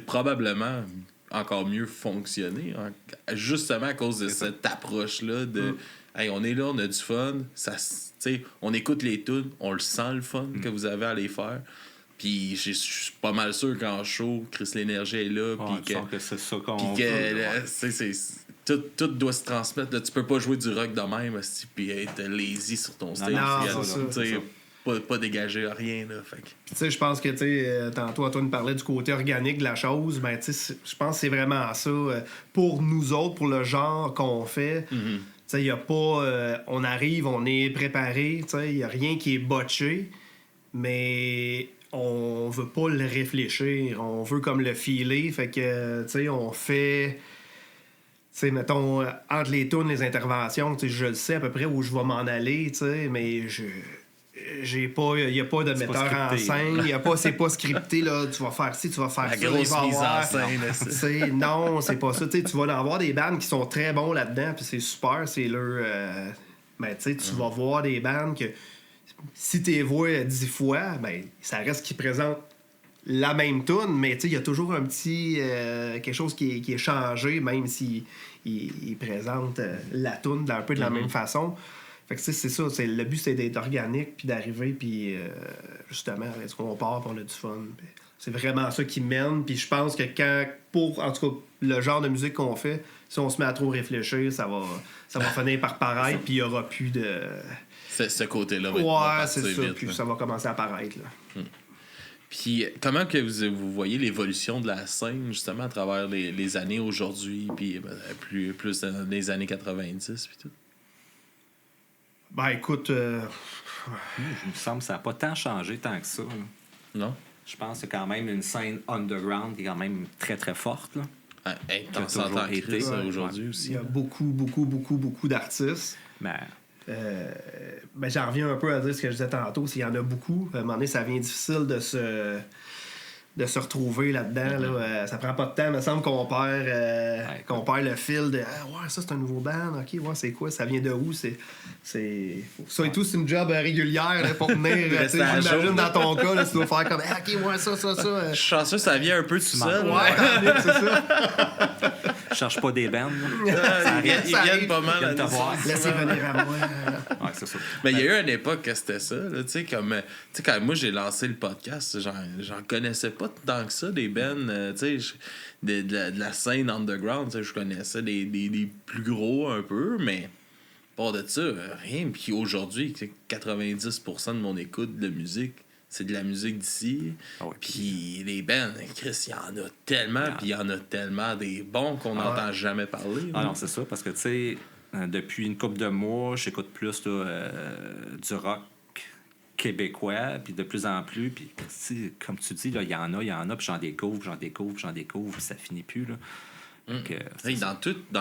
probablement encore mieux fonctionner, justement à cause de cette approche-là de on est là, on a du fun, on écoute les tunes, on le sent le fun que vous avez à les faire. Puis je suis pas mal sûr qu'en show, Chris, l'énergie est là. Puis que c'est ça qu'on veut. Tout doit se transmettre. Là, tu peux pas jouer du rock de même puis être lazy sur ton stage. Pas dégager rien. Là, fait. Puis tu sais, je pense que tantôt Antoine parlait du côté organique de la chose, ben tu sais, je pense que c'est vraiment ça pour nous autres, pour le genre qu'on fait. Tu sais, il y a pas on arrive, on est préparé, tu sais, il y a rien qui est botché, mais on veut pas le réfléchir, on veut comme le filer, fait que tu sais, on fait... Tu sais, mettons, entre les tunes, les interventions, tu sais, je le sais à peu près où je vais m'en aller, tu sais, mais il n'y a pas de metteur en scène, c'est pas scripté, là, tu vas faire ci, tu vas faire la ça. grosse mise en scène. Non, c'est pas ça. Tu vas avoir des bandes qui sont très bons là-dedans, puis c'est super, c'est leur... mais tu vas voir des bandes que si tu les vois 10 fois, ben, ça reste qu'ils présentent la même tune, mais il y a toujours un petit... quelque chose qui est changé, même s'ils présentent la tune un peu de la même façon. Fait que c'est ça, le but c'est d'être organique puis d'arriver puis justement est-ce qu'on part pour le du fun. Puis c'est vraiment ça qui mène, puis je pense que en tout cas le genre de musique qu'on fait, si on se met à trop réfléchir, ça va finir par paraître puis il y aura plus de ce côté-là va c'est ça, vite, puis là. ça va commencer à apparaître là. Puis comment que vous voyez l'évolution de la scène justement à travers les années aujourd'hui puis plus dans les années 90 puis tout? Ben écoute, Il me semble que ça n'a pas tant changé tant que ça. Là. Non? Je pense que c'est quand même une scène underground qui est quand même très très forte. Là. On s'entend écrit ça aujourd'hui il aussi. y a beaucoup d'artistes. Ben, j'en reviens un peu à dire ce que je disais tantôt, s'il y en a beaucoup, à un moment donné, ça devient difficile de se retrouver là-dedans. Là. Ça prend pas de temps, il me semble qu'on perd le fil de ouais, ça c'est un nouveau band, ok, ouais, c'est quoi, ça vient de où, ça et tout, c'est une job régulière là, pour venir, j'imagine dans ton cas, là, tu dois faire comme ok, ouais, ça. Je suis chanceux, ça vient un peu tout seul. Ouais, c'est ça. Je cherche pas des bands. Ils viennent pas mal à te voir. Laissez venir à moi. Ouais, c'est ça. Mais il y a eu une époque que c'était ça, tu sais, comme quand moi j'ai lancé le podcast, j'en connaissais pas tant que ça, des bands, tu sais, de la scène underground, tu sais, je connaissais des plus gros un peu, mais pas de ça, rien. Puis aujourd'hui, 90% de mon écoute de musique, c'est de la musique d'ici. Ah ouais, puis les bands, Chris, il y en a tellement, puis il y en a tellement des bons qu'on n'entend jamais parler. Ah non, c'est ça, parce que, tu sais, depuis une couple de mois, j'écoute plus là, du rock québécois, puis de plus en plus, puis comme tu dis, il y en a, puis j'en découvre, puis ça finit plus, là. Hey, dans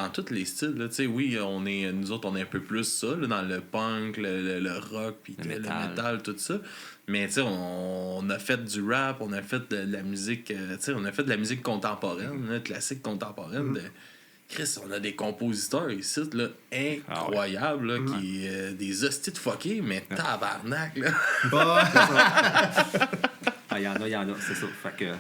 tous les styles, là, oui, nous autres, on est un peu plus ça, là, dans le punk, le rock, puis le métal, tout ça. Mais on a fait du rap, on a fait de la musique, on a fait de la musique contemporaine, là, classique contemporaine. Chris, on a des compositeurs ici, là, incroyables, là, qui des hosties de fuckés, mais tabarnak, là. Il y en a, c'est ça. Fait que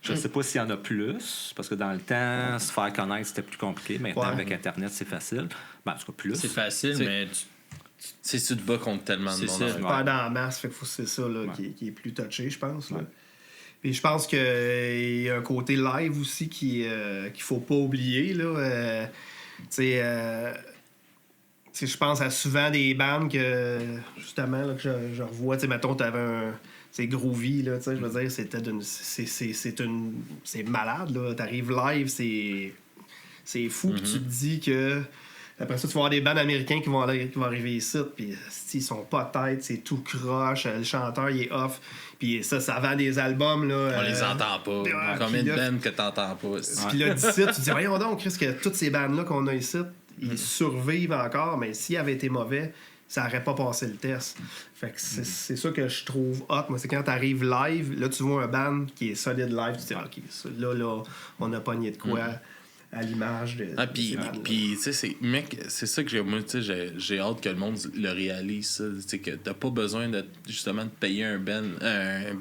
je sais pas s'il y en a plus, parce que dans le temps, se faire connaître, c'était plus compliqué. Maintenant, avec Internet, c'est facile. Ben, en tout cas, plus. C'est facile, mais... Tu te bats contre tellement de monde. C'est pas dans la masse, fait que c'est ça là, qui est plus touché, je pense. Là. Puis je pense qu'il y a un côté live aussi qu'il faut pas oublier. Là. Je pense à souvent des bandes que, justement, là, que je revois. Mettons, t'avais un... C'est groovy, là, je veux dire, c'est malade, là. T'arrives live, c'est fou, puis tu te dis que... Après ça, tu vas avoir des bands américains qui vont arriver ici, puis ils sont pas tête, c'est tout croche, le chanteur, il est off, puis ça vend des albums, là... On les entend pas. Combien de bands que t'entends pas? Puis là, d'ici, tu te dis, voyons donc, Chris, que toutes ces bandes-là qu'on a ici, ils survivent encore, mais s'ils avaient été mauvais, ça n'aurait pas passé le test. Fait que c'est ça que je trouve hot. Moi, c'est quand t'arrives live, là, tu vois un band qui est solide live, tu te dis, OK, ça, là, on a pogné de quoi à l'image de... Puis tu sais, mec, c'est ça que j'ai hâte que le monde le réalise, ça. Tu sais, que t'as pas besoin justement de payer un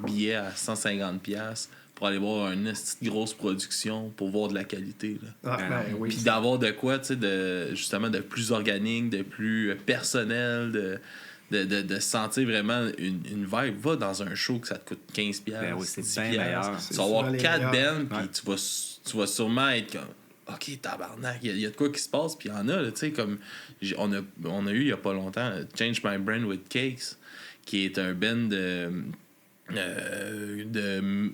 billet à 150$ pour aller voir une grosse production pour voir de la qualité, là. Puis d'avoir de quoi, tu sais, justement de plus organique, de plus personnel, de sentir vraiment une vibe. Va dans un show que ça te coûte 15$, c'est bien meilleur. Tu vas avoir 4 bands, puis tu vas sûrement être comme OK, tabarnak, il y a de quoi qui se passe, puis il y en a, tu sais, comme on a eu il y a pas longtemps Change My Brain with Cakes, qui est un band de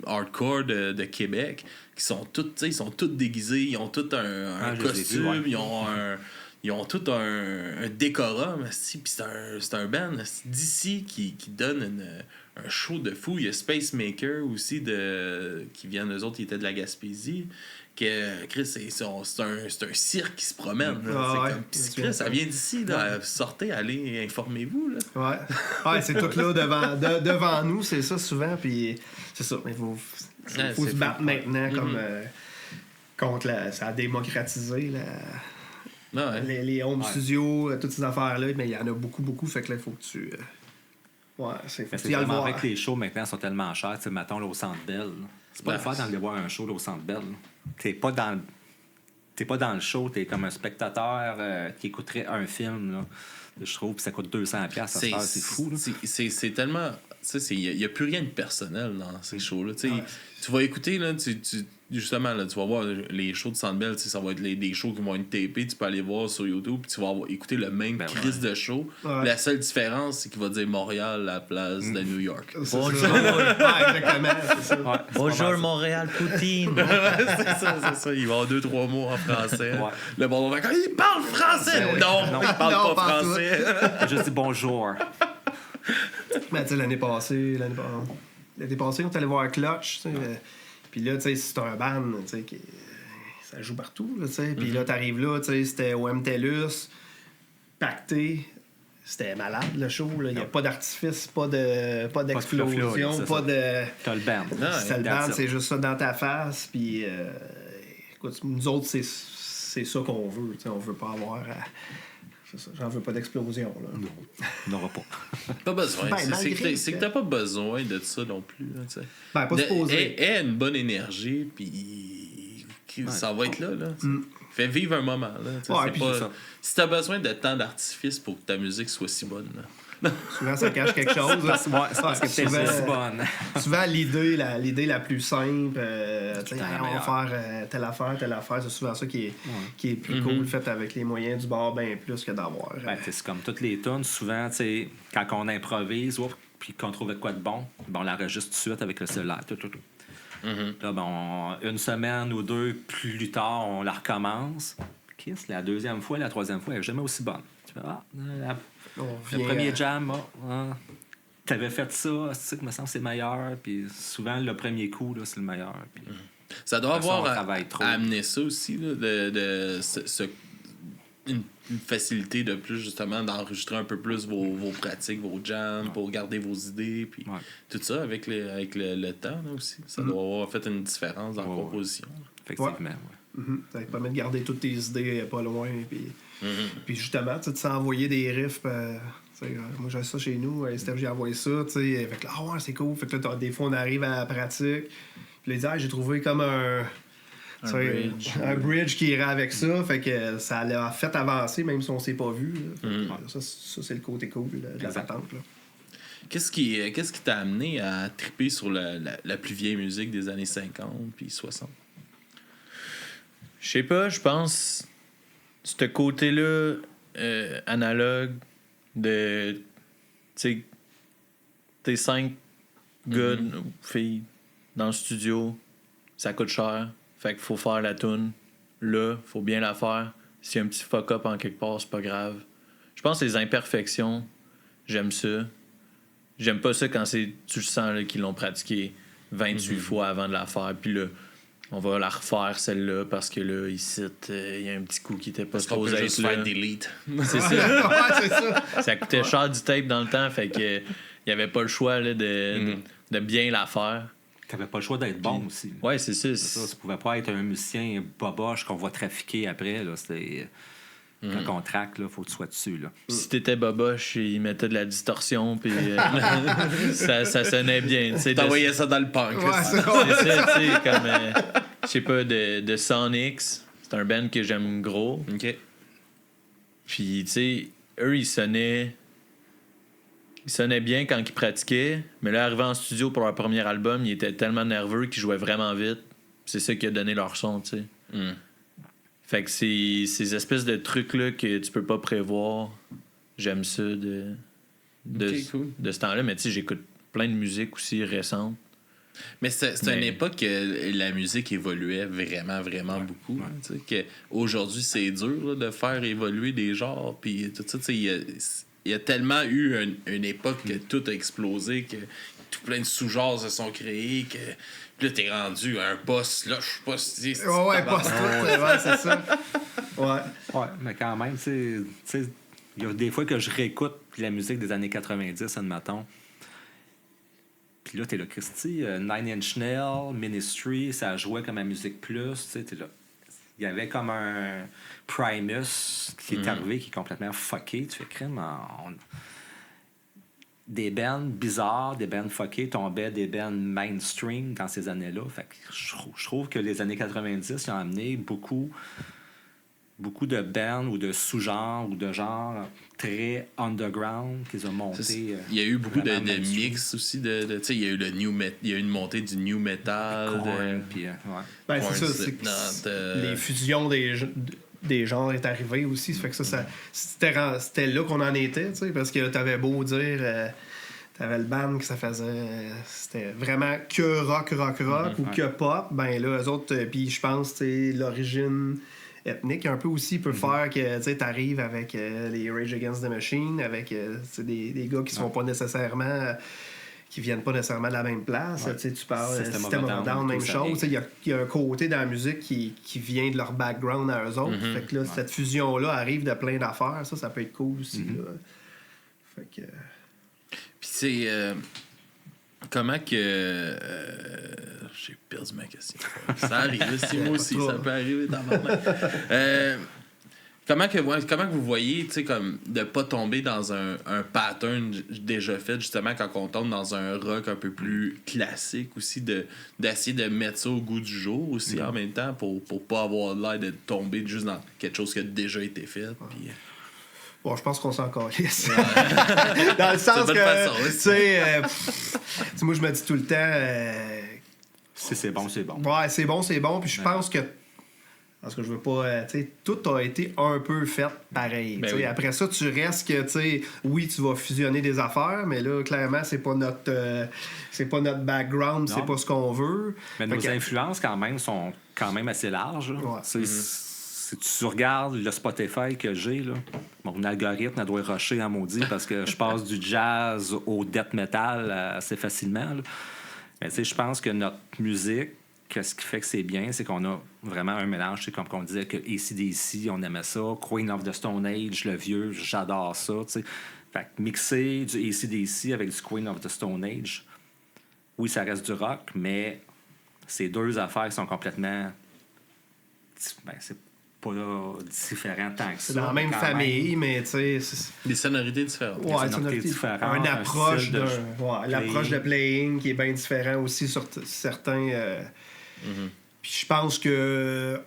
hardcore de Québec, qui sont tous, ils sont tous déguisés, ils ont tous un costume, ils ont tout un décorum, puis c'est un band d'ici qui donne un show de fou. Il y a Space Maker aussi, qui viennent, eux autres, ils étaient de la Gaspésie, que Chris, c'est un cirque qui se promène. Puis Chris, ça vient d'ici. Sortez, allez, informez-vous. Là. Ouais, c'est tout là devant nous, c'est ça souvent. Puis c'est ça. Il faut se battre maintenant comme contre ça a démocratisé les home studios, toutes ces affaires-là. Mais il y en a beaucoup, beaucoup. Fait que là, il faut que tu. C'est tellement vrai que les shows maintenant sont tellement chers. Tu sais, mettons là, au Centre Bell. C'est pas le faire d'aller voir un show là, au Centre Bell. T'es pas dans le show, t'es comme un spectateur qui écouterait un film. Là. Je trouve que ça coûte 200$. C'est fou. C'est tellement. Il n'y a plus rien de personnel dans ces shows-là. Tu vas écouter, là, justement, là, tu vas voir les shows de Centre Bell, ça va être des shows qui vont être tapés. Tu peux aller voir sur YouTube, puis tu vas écouter le même de show. Ouais. La seule différence, c'est qu'il va dire Montréal à la place de New York. Bonjour. Bonjour, Montréal, Poutine. c'est ça. Il va avoir 2-3 mots en français. Ouais. Le bon va dire il parle français. Non, il parle pas français. Je dis bonjour. Mais tu sais, l'année passée, on est allé voir Clutch. Puis là, tu sais, c'est un band, tu sais, ça joue partout, tu sais. Puis là, t'arrives là, tu sais, c'était au MTLUS, pacté. C'était malade, le show. Il n'y a pas d'artifice, pas d'explosion, pas de... T'as le band. T'as le band, c'est juste ça dans ta face. Puis, écoute, nous autres, c'est ça qu'on veut. On veut pas avoir... J'en veux pas d'explosion. Là. Non, on n'aura pas. Pas besoin. C'est que t'as pas besoin de ça non plus. Là, pas supposé. Aie une bonne énergie, puis ça va être là. Fais vivre un moment. Là, si t'as besoin de temps d'artifice pour que ta musique soit si bonne. Là. Souvent, ça cache quelque chose. Parce que c'est si bonne. Souvent, l'idée la plus simple, on va faire telle affaire, c'est souvent ça qui est plus cool, fait avec les moyens du bord, bien plus que d'avoir. C'est comme toutes les tunes, souvent, quand on improvise, puis qu'on trouve de quoi de bon, on l'enregistre tout de suite avec le cellulaire. Là, une semaine ou deux plus tard, on la recommence. Kiss, la deuxième fois, la troisième fois, elle n'est jamais aussi bonne. Tu fais, le premier jam, t'avais fait ça, c'est que me semble c'est meilleur. Puis souvent, le premier coup, là, c'est le meilleur. Puis, ça doit avoir amené ça aussi, là, une facilité de plus, justement, d'enregistrer un peu plus vos pratiques, vos jams, pour garder vos idées, puis tout ça avec le temps là, aussi. Ça doit avoir fait une différence dans la composition. Effectivement, Ça te permet de garder toutes tes idées pas loin, puis justement, tu sais, envoyer des riffs. Moi, j'ai ça chez nous. Steph, j'ai envoyé ça. Fait que là, c'est cool. Fait que là, des fois, on arrive à la pratique. Puis là, j'ai trouvé comme un bridge qui irait avec ça. Fait que ça l'a fait avancer, même si on s'est pas vu. Ça, c'est le côté cool de la patente. Là. Qu'est-ce qui t'a amené à triper sur la plus vieille musique des années 50 puis 60? Je sais pas, je pense ce côté-là analogue de, tu sais, t'es 5 gars ou filles dans le studio, ça coûte cher, fait qu'il faut faire la toune là, faut bien la faire. S'il y a un petit fuck-up en quelque part, c'est pas grave. Je pense que les imperfections, j'aime ça. J'aime pas ça quand tu le sens là, qu'ils l'ont pratiqué 28 fois avant de la faire, puis là on va la refaire celle-là parce que là, ici, il y a un petit coup qui était pas trop juste faire delete. C'est ça. C'est ça. Ça coûtait cher du tape dans le temps, fait que il y avait pas le choix là, de bien la faire. T'avais pas le choix d'être bon aussi. Ouais, c'est ça. Tu pouvais pas être un musicien boboche qu'on va trafiquer après. Là. C'était... Quand on traque, il faut que tu sois dessus. Là. Si t'étais boboche, il mettait de la distorsion, puis ça sonnait bien. T'envoyais ça dans le punk. C'est ça, tu sais, comme, je sais pas, de Sonics. C'est un band que j'aime gros. OK. Puis, tu sais, eux, ils sonnaient bien quand ils pratiquaient, mais là, arrivés en studio pour leur premier album, ils étaient tellement nerveux qu'ils jouaient vraiment vite. C'est ça qui a donné leur son, tu sais. Fait que c'est ces espèces de trucs-là que tu peux pas prévoir. J'aime ça de ce temps-là. Mais tu sais, j'écoute plein de musique aussi récente. Mais c'est une époque que la musique évoluait vraiment, vraiment beaucoup. Ouais. Que aujourd'hui, c'est dur là, de faire évoluer des genres. Puis tout ça, il y a tellement eu une époque que tout a explosé que tout plein de sous-genres se sont créés. Puis là, t'es rendu à un poste. Là, je sais pas si... Ouais, post-tout, ouais, c'est ça. Ouais, mais quand même, tu sais, il y a des fois que je réécoute la musique des années 90, admettons. Puis là, t'es là, Christy, Nine Inch Nails, Ministry, ça jouait comme à Musique Plus, tu sais, t'es là. Il y avait comme un Primus qui est arrivé, qui est complètement fucké. Tu fais crime. Des bands bizarres, des bands fuckés tombaient des bands mainstream dans ces années-là. Fait que je trouve que les années 90 ils ont amené beaucoup de bands ou de sous-genres ou de genres très underground qu'ils ont monté. Il y a eu beaucoup de mix aussi. Tu sais, il y a eu il y a eu une montée du new metal. Puis, ouais. Ben, c'est ça. Les fusions des genres est arrivé aussi. Ça fait que c'était là qu'on en était, tu sais, parce que t'avais beau dire... T'avais le band que ça faisait... c'était vraiment que rock ou que pop. Ben là, eux autres... Puis je pense, tu sais, l'origine... ethnique un peu aussi peut faire que tu arrives avec les Rage Against the Machine, avec des gars qui sont pas nécessairement qui viennent pas nécessairement de la même place. Tu parles System of a Down, même chose. Il y a un côté dans la musique qui vient de leur background à eux autres. Fait que là, cette fusion-là arrive de plein d'affaires. Ça peut être cool aussi. Là. Fait que... Puis c'est... comment que... j'ai perdu ma question. Ça arrive, c'est moi aussi, ça peut arriver dans ma main. Comment que vous voyez, tu sais, comme de pas tomber dans un pattern déjà fait, justement, quand on tombe dans un rock un peu plus classique aussi, d'essayer de mettre ça au goût du jour aussi en même temps pour pas avoir l'air de tomber juste dans quelque chose qui a déjà été fait. Puis... Bon, je pense qu'on s'en calisse. Dans le sens que, tu sais, moi, je me dis tout le temps... c'est bon, c'est bon. Ouais, c'est bon. Puis je pense que... Parce que je veux pas... tu sais, tout a été un peu fait pareil. Ben oui. Après ça, tu restes que, tu sais... Oui, tu vas fusionner des affaires, mais là, clairement, c'est pas notre background, c'est pas ce qu'on veut. Mais nos influences, quand même, sont quand même assez larges. Ouais. Si tu regardes le Spotify que j'ai, là, mon algorithme doit rusher en maudit parce que je passe du jazz au death metal assez facilement. Là. Mais tu sais, je pense que notre musique, ce qui fait que c'est bien, c'est qu'on a vraiment un mélange. C'est comme on disait que AC/DC, on aimait ça. Queen of the Stone Age, le vieux, j'adore ça. T'sais. Fait que mixer du AC/DC avec du Queen of the Stone Age, oui, ça reste du rock, mais c'est deux affaires qui sont complètement... Ben, c'est pas différent tant que ça. C'est dans la même famille, mais tu sais... Des sonorités différentes. Ouais, des sonorités différentes. Une approche l'approche de playing qui est bien différent aussi sur certains... Puis je pense que...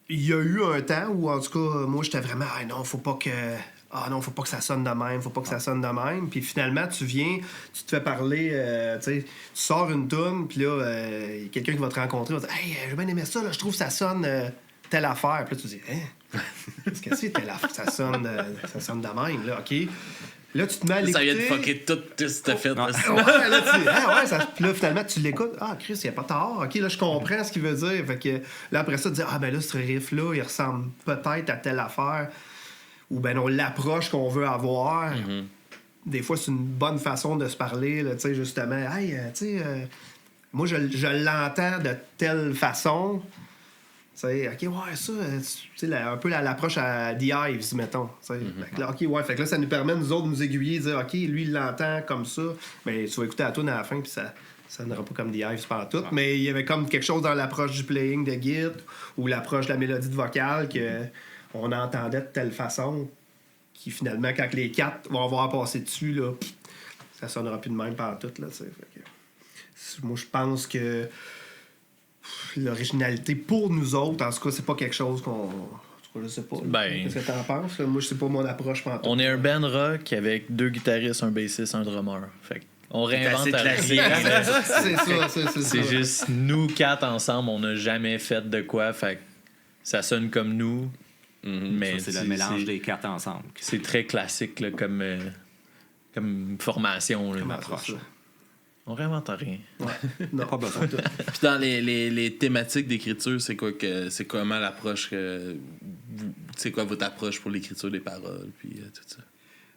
Il y a eu un temps où, en tout cas, moi, j'étais vraiment... Ah non, faut pas que ça sonne de même. Puis finalement, tu te fais parler, tu sais, tu sors une toune, puis là, y a quelqu'un qui va te rencontrer, va te dire « Hey, j'ai bien aimé ça, là, je trouve que ça sonne... telle affaire. » Puis là, tu dis, hein? Qu'est-ce que c'est telle affaire? Ça sonne de même, là, OK? Là, tu te mets à l'écouter. Ça vient de fucker tout ce que t'as fait. Ouais, là, tu dis, puis là, finalement, tu l'écoutes. Ah, Chris, il n'y a pas tard. OK, là, je comprends ce qu'il veut dire. Fait que là, après ça, tu dis, ah, ben là, ce riff-là, il ressemble peut-être à telle affaire. Ou ben non, l'approche qu'on veut avoir. Des fois, c'est une bonne façon de se parler, tu sais, justement. Hey, tu sais, moi, je l'entends de telle façon. T'sais, OK, ouais, ça, tu sais, un peu l'approche à The Hives, mettons. Fait que là, OK, ouais, fait que là, ça nous permet, nous autres, de nous aiguiller, de dire, OK, lui, il l'entend comme ça. Mais tu vas écouter la tune à la fin, puis ça n'aura pas comme The Hives par tout. Mais il y avait comme quelque chose dans l'approche du playing de Git ou l'approche de la mélodie de vocale qu'on entendait de telle façon, qui finalement, quand les quatre vont avoir passé dessus, là, ça sonnera plus de même par tout, là, fait que, moi, je pense que l'originalité pour nous autres, en tout cas, c'est pas quelque chose qu'on... Je sais pas. Qu'est-ce que t'en penses? Moi, c'est pas mon approche. On est un band rock avec 2 guitaristes, un bassiste, un drummer. Fait on réinvente rien. C'est juste nous 4 ensemble, on n'a jamais fait de quoi. Fait ça sonne comme nous. Mais c'est le mélange des 4 ensemble. C'est très classique là, comme formation. Comme approche. On réinvente rien. Ouais. Non, pas besoin. Puis dans les thématiques d'écriture, c'est comment l'approche c'est quoi votre approche pour l'écriture des paroles puis tout ça?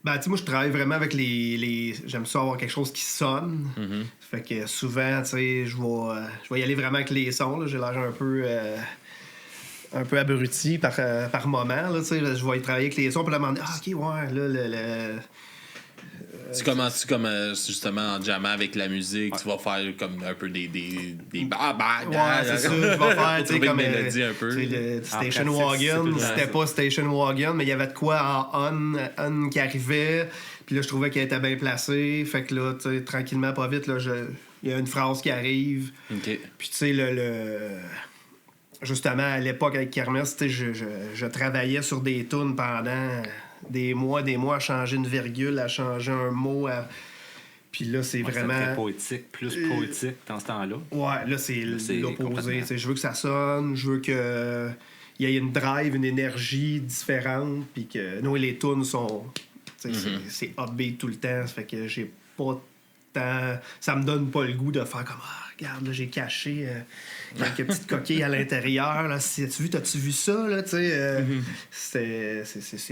Ben, tu sais, moi, je travaille vraiment avec les... J'aime ça avoir quelque chose qui sonne. Fait que souvent, tu sais, je vais y aller vraiment avec les sons. Là. J'ai l'air un peu abruti par moment. Là, tu sais, je vais y travailler avec les sons. Puis là, demander, OK, ouais, là, Tu commences comme justement en jammant avec la musique, tu vas faire comme un peu des ouais, c'est ça. Je vais faire, tu sais, comme une mélodie un peu. le Station pratique, Wagon. c'est C'était pas Station Wagon, mais il y avait de quoi en on qui arrivait. Puis là, je trouvais qu'elle était bien placée. Fait que là, tu sais, tranquillement, pas vite, là, il y a une phrase qui arrive. OK. Puis tu sais, justement, à l'époque avec Kermesse, je travaillais sur des tunes pendant des mois, à changer une virgule, à changer un mot. Puis là, c'est vraiment... Très poétique, plus poétique dans ce temps-là. Ouais, là, c'est l'opposé. complètement. T'sais, je veux que ça sonne, je veux que il y ait une drive, une énergie différente, puis que nous, les tunes sont... C'est upbeat tout le temps, ça fait que j'ai pas tant... Ça me donne pas le goût de faire comme... Ah, regarde, là, j'ai caché quelques petites coquilles à l'intérieur. Là. T'as-tu vu ça? Là, c'est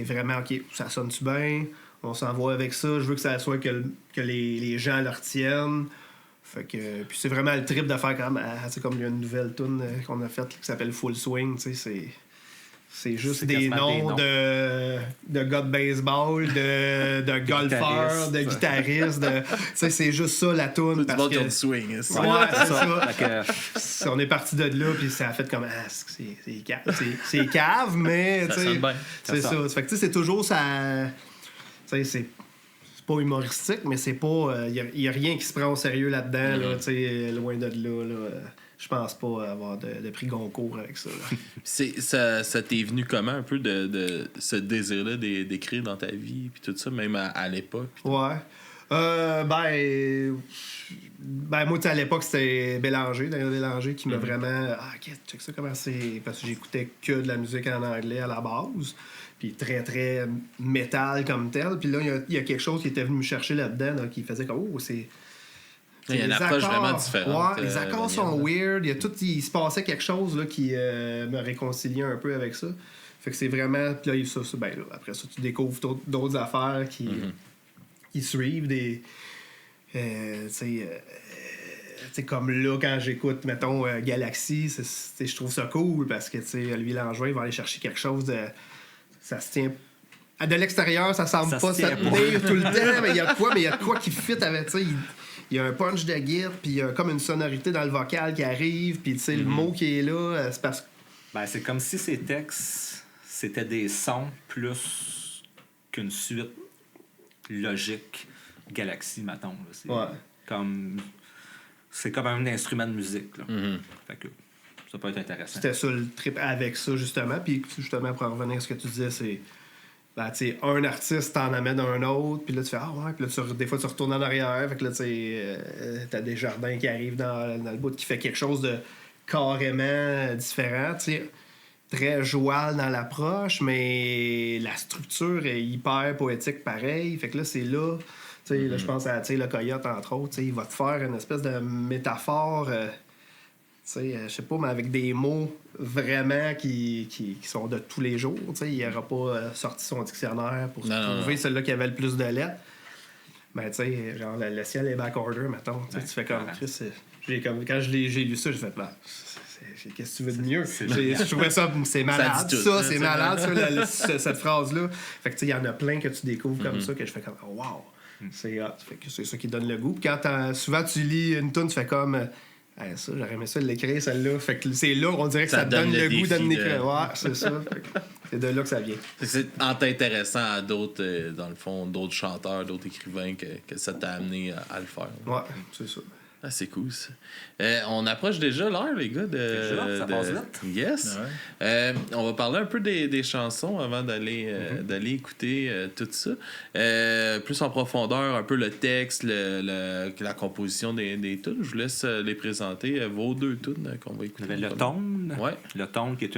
vraiment, OK, ça sonne-tu bien? On s'en va avec ça. Je veux que ça soit que les gens le retiennent. Fait que, puis c'est vraiment le trip de faire comme il y a une nouvelle tune qu'on a faite qui s'appelle Full Swing. C'est juste des noms de gars de baseball, de golfeurs, de guitaristes. C'est juste ça la tune. Tout le monde qui a du swing. Ouais, c'est ça. On est parti de là, puis ça a fait comme... c'est cave, mais... Ça sonne bien. C'est ça. Fait que c'est toujours ça... C'est pas humoristique, mais c'est pas... Il y a rien qui se prend au sérieux là-dedans, là, loin de là. Je pense pas avoir de prix Goncourt avec ça. Là. Ça t'est venu comment un peu de ce désir-là d'écrire dans ta vie, puis tout ça, même à l'époque? Ouais. Moi, à l'époque, c'était Daniel Bélanger, qui m'a vraiment... Ah, check ça, comment c'est... Parce que j'écoutais que de la musique en anglais à la base, puis très, très métal comme tel. Puis là, il y a quelque chose qui était venu me chercher là-dedans, là, qui faisait comme... Oh, c'est... Il y a une approche vraiment différente. Ouais, les accords sont weird. Il se passait quelque chose là, qui me réconciliait un peu avec ça. Fait que c'est vraiment... Puis là, après ça, tu découvres d'autres affaires qui suivent des... comme là, quand j'écoute, mettons, Galaxy, je trouve ça cool parce que, Olivier Langevin va aller chercher quelque chose de... Ça se tient... De l'extérieur, ça semble pas se tenir tout le temps, mais il y a de quoi qui fit avec, il y a un punch de guitare, puis il y a comme une sonorité dans le vocal qui arrive, puis le mot qui est là, c'est parce que... Ben, c'est comme si ces textes, c'était des sons plus qu'une suite logique Galaxy, mettons. C'est comme un instrument de musique. Là. Fait que ça peut être intéressant. C'était ça le trip avec ça, justement. Puis justement, pour en revenir à ce que tu disais, c'est... un artiste t'en amène un autre, puis là, tu fais « Ah ouais », puis là, des fois, tu retournes en arrière, fait que là, t'as des jardins qui arrivent dans le bout qui fait quelque chose de carrément différent, très joual dans l'approche, mais la structure est hyper poétique pareil, fait que là, c'est là, là, je pense à le Coyote, entre autres, il va te faire une espèce de métaphore... je sais pas, mais avec des mots vraiment qui sont de tous les jours. Il n'aura pas sorti son dictionnaire pour trouver celui-là qui avait le plus de lettres. Mais genre le ciel est backorder, mettons. Tu fais comme Chris. Quand j'ai lu ça, j'ai fait qu'est-ce que tu veux de mieux? Je trouvais ça, c'est malade. C'est malade, cette phrase-là. Fait que il y en a plein que tu découvres comme ça que je fais comme wow! C'est hot. Fait que c'est ça qui donne le goût. Puis quand souvent tu lis une toune, tu fais comme. Ça, j'aurais aimé ça l'écrire, celle-là. Fait que c'est là, on dirait que ça donne le goût de l'écrire. Ouais, c'est ça. C'est de là que ça vient. C'est en t'intéressant à d'autres, dans le fond, d'autres chanteurs, d'autres écrivains que ça t'a amené à le faire. Ouais, c'est ça. Ah, c'est cool, ça. On approche déjà l'heure, les gars. Ça passe vite. Yes. Ouais. On va parler un peu des chansons avant d'aller écouter tout ça. Plus en profondeur, un peu le texte, la composition des tunes. Je vous laisse les présenter, vos deux tunes qu'on va écouter. Le Tone. Ouais. Le Tone, qui est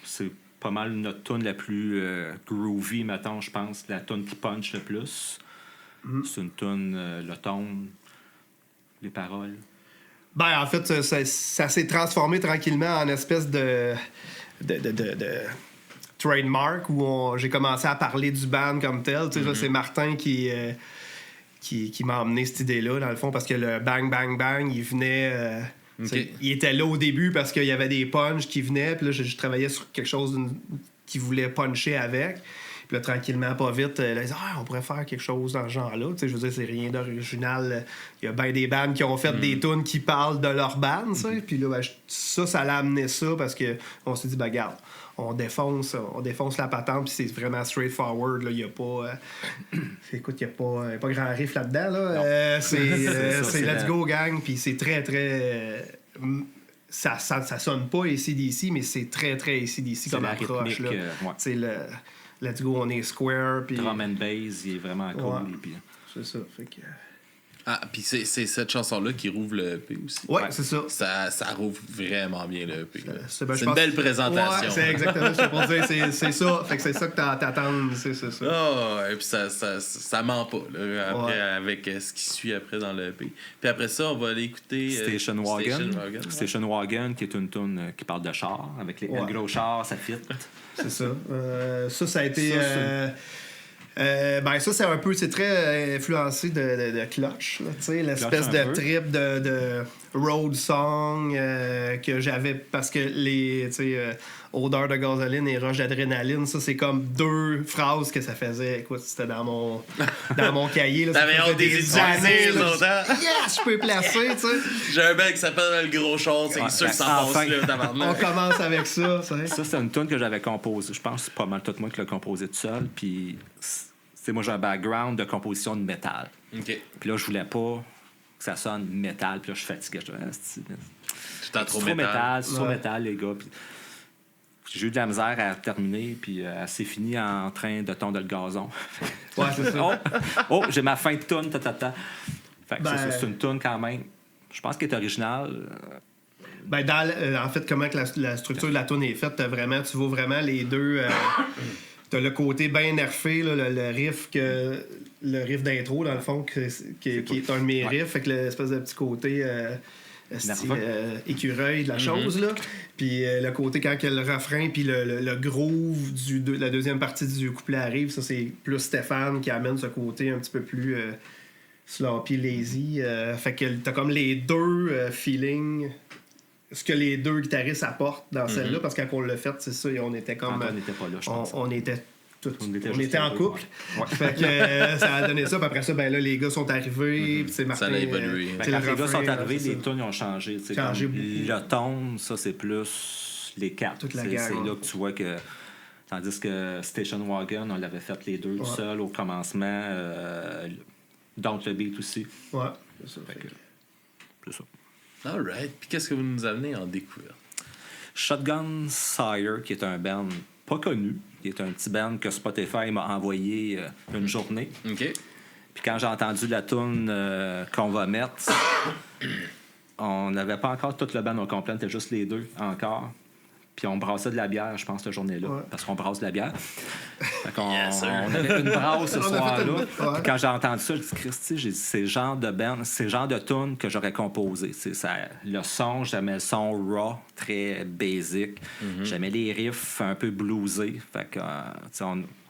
c'est pas mal notre tune la plus groovy, mettons, je pense. La tune qui punch le plus. C'est une tune, le Tone... Les paroles. En fait, ça s'est transformé tranquillement en espèce de trademark où j'ai commencé à parler du band comme tel. Tu sais, là, c'est Martin qui m'a amené cette idée-là, dans le fond, parce que le Bang Bang Bang, il venait... il était là au début parce qu'il y avait des punchs qui venaient, puis là, je travaillais sur quelque chose qui voulait puncher avec. Puis là, tranquillement, pas vite, là, ils disaient, on pourrait faire quelque chose dans ce genre-là. Tu sais, je veux dire, c'est rien d'original. Il y a bien des bands qui ont fait des tunes qui parlent de leur band, tu sais. Puis là, ben, ça l'a amené ça parce qu'on s'est dit, ben, regarde, on défonce la patente, puis c'est vraiment straightforward. Il n'y a pas. Écoute, il n'y a pas grand riff là-dedans. Là. C'est let's go, gang, puis c'est très, très. Ça sonne pas AC/DC, mais c'est très, très AC/DC comme approche. Là. Ouais. Le let's go, on est square. Puis... Drum and bass, il est vraiment cool. Ouais. Puis... C'est ça. Fait que... puis c'est cette chanson-là qui rouvre le EP aussi. Ouais, c'est ça. Ça rouvre vraiment bien le EP. C'est une belle présentation. Ouais, c'est exactement ce que je pour dire. C'est ça. Fait que c'est ça que t'attends. C'est ça. Et puis ça ment pas. Là, après, avec ce qui suit après dans le EP. Puis après ça, on va aller écouter Station Wagon. Station Wagon, qui est une tune qui parle de char. Avec le gros char, ça fit. C'est ça. Ça a été... ça, c'est un peu... C'est très influencé de Clutch. Tu sais, l'espèce de trip de road song que j'avais... Parce que les... Tu sais, odeur de gasoline et rush d'adrénaline, ça, c'est comme 2 phrases que ça faisait. Écoute, c'était dans mon cahier. Là, t'avais hâte des années, longtemps. Yes, je peux placer, tu sais. J'ai un bel qui s'appelle Le Gros Char. C'est sûr que ça passe là, tabarnak. On commence avec ça. Ça, c'est une tune que j'avais composée. Je pense que c'est pas mal tout moi qui l'ai composée tout seul. Puis... moi, j'ai un background de composition de métal. Okay. Puis là, je voulais pas que ça sonne métal. Puis là, je suis fatigué. C'est trop métal. C'est trop métal, les gars. Puis j'ai eu de la misère à terminer. Puis elle s'est finie en train de tondre le gazon. Ouais, c'est ça. J'ai ma fin de tune. Fait que c'est une tune quand même. Je pense qu'elle est originale. En fait, comment que la structure de la tune est faite, tu vois vraiment les deux... T'as le côté bien nerfé, là, le riff d'intro, dans le fond, qui est un de mes riffs, fait que l'espèce de petit côté écureuil de la chose, là. Puis le côté quand il y a le refrain, puis le groove de la deuxième partie du couplet arrive, ça, c'est plus Stéphane qui amène ce côté un petit peu plus sloppy, lazy. Fait que t'as comme les deux feelings... ce que les deux guitaristes apportent dans celle-là, parce que quand on l'a fait, c'est ça, on était comme... on n'était pas là, je pense. On était en couple. Ouais. Fait que ça a donné ça. Puis après ça, ben là, les gars sont arrivés. Puis Martin, ça a évolué. Quand les gars sont arrivés, les tunes ont changé. Le ton, ça, c'est plus les quatre. Toute la c'est gang, là que tu vois que... Tandis que Station Wagon, on l'avait fait les deux seuls au commencement. Don't the Beat aussi. Ouais, c'est ça. C'est ça. All right. Puis qu'est-ce que vous nous amenez en découverte? Shotgun Sire, qui est un band pas connu, qui est un petit band que Spotify m'a envoyé une journée. OK. Puis quand j'ai entendu la tune qu'on va mettre, on n'avait pas encore toute le band au complet, c'était juste les deux encore. Puis on brassait de la bière, je pense, cette journée-là, parce qu'on brasse de la bière. Fait qu'on on avait une brasse ce soir-là. Puis quand j'ai entendu ça, je dis, Christy, c'est le genre de band, c'est le genre de tune que j'aurais composé. Le son, j'aimais le son raw, très basic. J'aimais les riffs un peu bluesés. Fait que,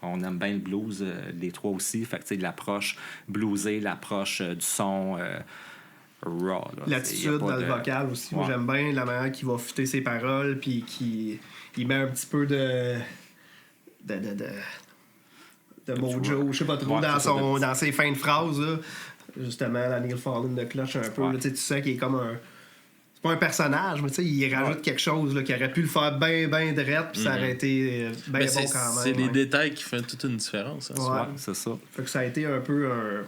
on aime bien le blues, les trois aussi. Fait que, l'approche bluesée, l'approche du son... raw. L'attitude dans le vocal aussi. Moi, j'aime bien la manière qu'il va fitter ses paroles, puis qu'il met un petit peu de mojo, je sais pas trop, dans ses fins de phrases. Là. Justement, la Neil Fallon de Clutch un peu. Là, tu sais qu'il est comme un... C'est pas un personnage, mais il rajoute quelque chose là, qui aurait pu le faire bien drette, puis ça aurait été bien bon quand même. C'est les détails qui font toute une différence. Hein, c'est ça. Fait que ça a été un peu un...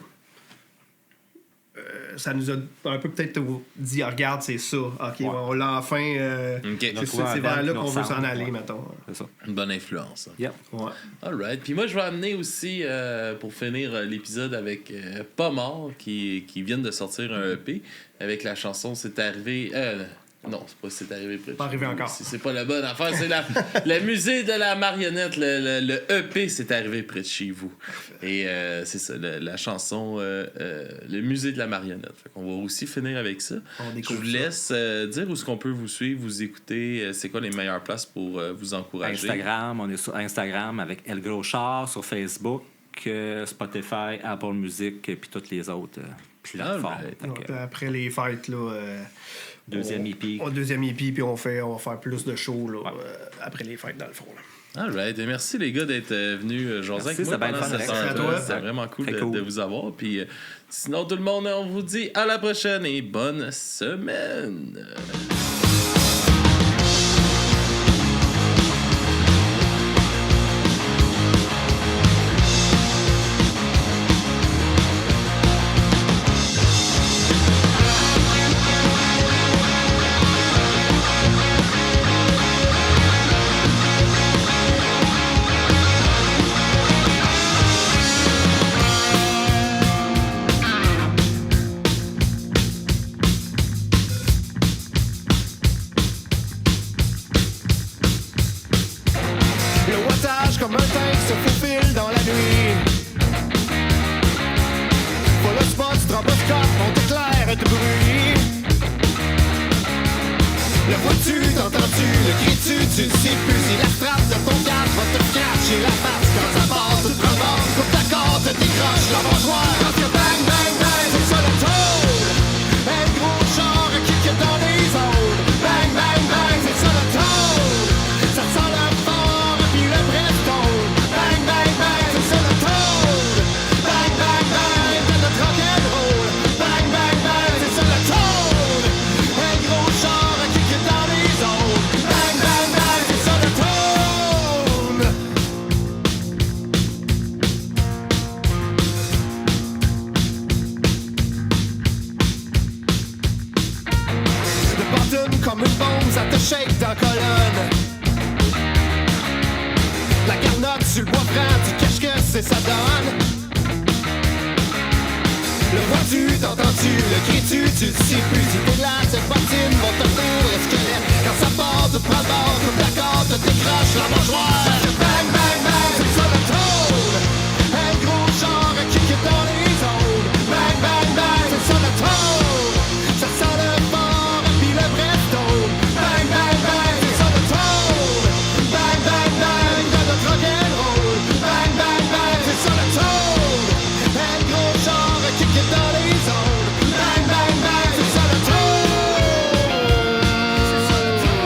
ça nous a un peu peut-être dit regarde, c'est ça. OK, on l'a enfin. C'est vers là qu'on veut s'en aller, mettons. C'est ça. Une bonne influence. Hein. Yep. Ouais. All right. Puis moi, je vais amener aussi, pour finir l'épisode, avec Pas Mort, qui viennent de sortir un EP avec la chanson C'est arrivé. Non, c'est pas C'est arrivé près de Pas chez arrivé vous. encore. C'est pas la bonne affaire. C'est la musée de la marionnette. Le EP, c'est arrivé près de chez vous. Et c'est ça, la chanson le musée de la marionnette. Fait qu'on va aussi finir avec ça. Je vous laisse dire où est-ce qu'on peut vous suivre, vous écouter. C'est quoi les meilleures places pour vous encourager? Instagram, on est sur Instagram avec El Groschard, sur Facebook, Spotify, Apple Music, puis toutes les autres plateformes. Alright. Après les fêtes, là... Deuxième EP. Deuxième EP, puis on va faire plus de shows là, après les fêtes, dans le fond. Là. Alright. Et merci les gars d'être venus jaser avec Merci, moi ça va pendant être cette fun. Merci à heure-là. toi. C'est vraiment cool Très de, cool. de vous avoir. Puis sinon, tout le monde, on vous dit à la prochaine et bonne semaine. Le wattage comme un tank se faufile dans la nuit. Pas le spot, stroboscope, on t'éclaire de bruit. Le vois-tu, t'entends-tu, le cries-tu, tu le sais plus. Si la frappe de ton cadre va te cracher la face quand ça part, tout le monde coupe ta corde, décroche la mangeoire. Quand que bang, bang, bang, c'est ça le tour. Un gros char qui kick dans les zones. Bang, bang, bang, c'est ça le tour. Ça sent le fort puis le Breston. Bang, bang, bang, c'est ça le tour. Bang, bang, bang, de notre rock'n'roll. Bang, bang, bang, c'est ça le tour. Un gros char qui kick dans les zones. Bang, bang, bang, c'est ça le tour. De bottom comme une bombe, ça te shake dans la colonne. La garnotte sur le bois franc, tu caches que c'est ça donne. Le vois-tu, t'entends-tu, le cries-tu, tu le sais plus. Si t'es là, cette bottine va te faire le squelette. Quand ça part, tu prends le bord, coupe la corde, te décroche la mâchoire. Bang, bang, bang, c'est ça le tour. Un gros genre qui kick dans les zones. Bang, bang, bang, c'est ça le tour. Ça sent le fort, puis le Breston. Bang, bang, bang, c'est ça le tour. Bang, bang, bang, de notre rock'n'roll. Bang, bang, bang, c'est ça le tour. Un gros genre qui kick dans les zones. Bang, bang, bang, c'est ça le tour. C'est ça le tour.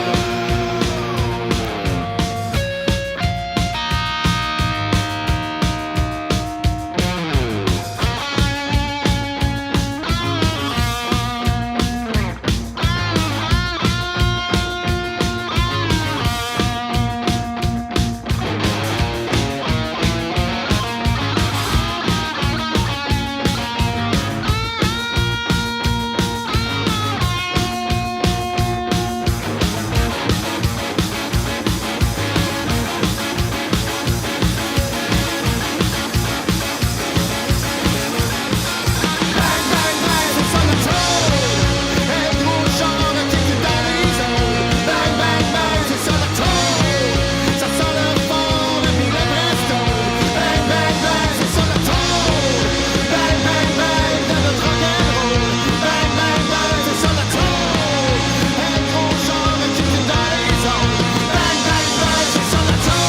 Bang, bang, bang, c'est ça le tour. Un gros genre qui kick dans les zones. Bang, bang, bang, c'est ça le tour. Ça sent le fort puis le Breston. Bang, bang, bang, c'est ça le tour. Bang, bang, bang, de notre rock'n'roll. Bang, bang, bang, c'est ça le tour. Un gros genre qui kick dans les zones. Bang, bang, bang, c'est ça le tour.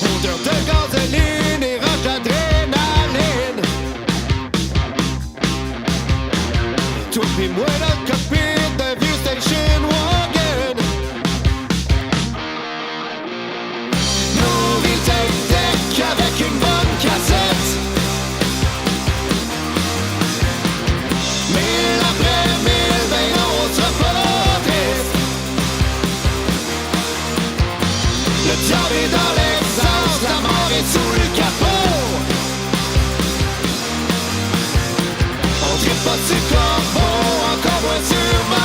Odeur de gasoline et rush d'adrénaline. Toi pis moi dans le cockpit d'un vieux station wagon. Nourri tech avec une bonne cassette. Mille après mille, ben on sera pas triste. Le diable est dans l'essence, la mort est sous le capot. On tripe pas sur corbeau, encore moins sur ma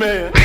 mais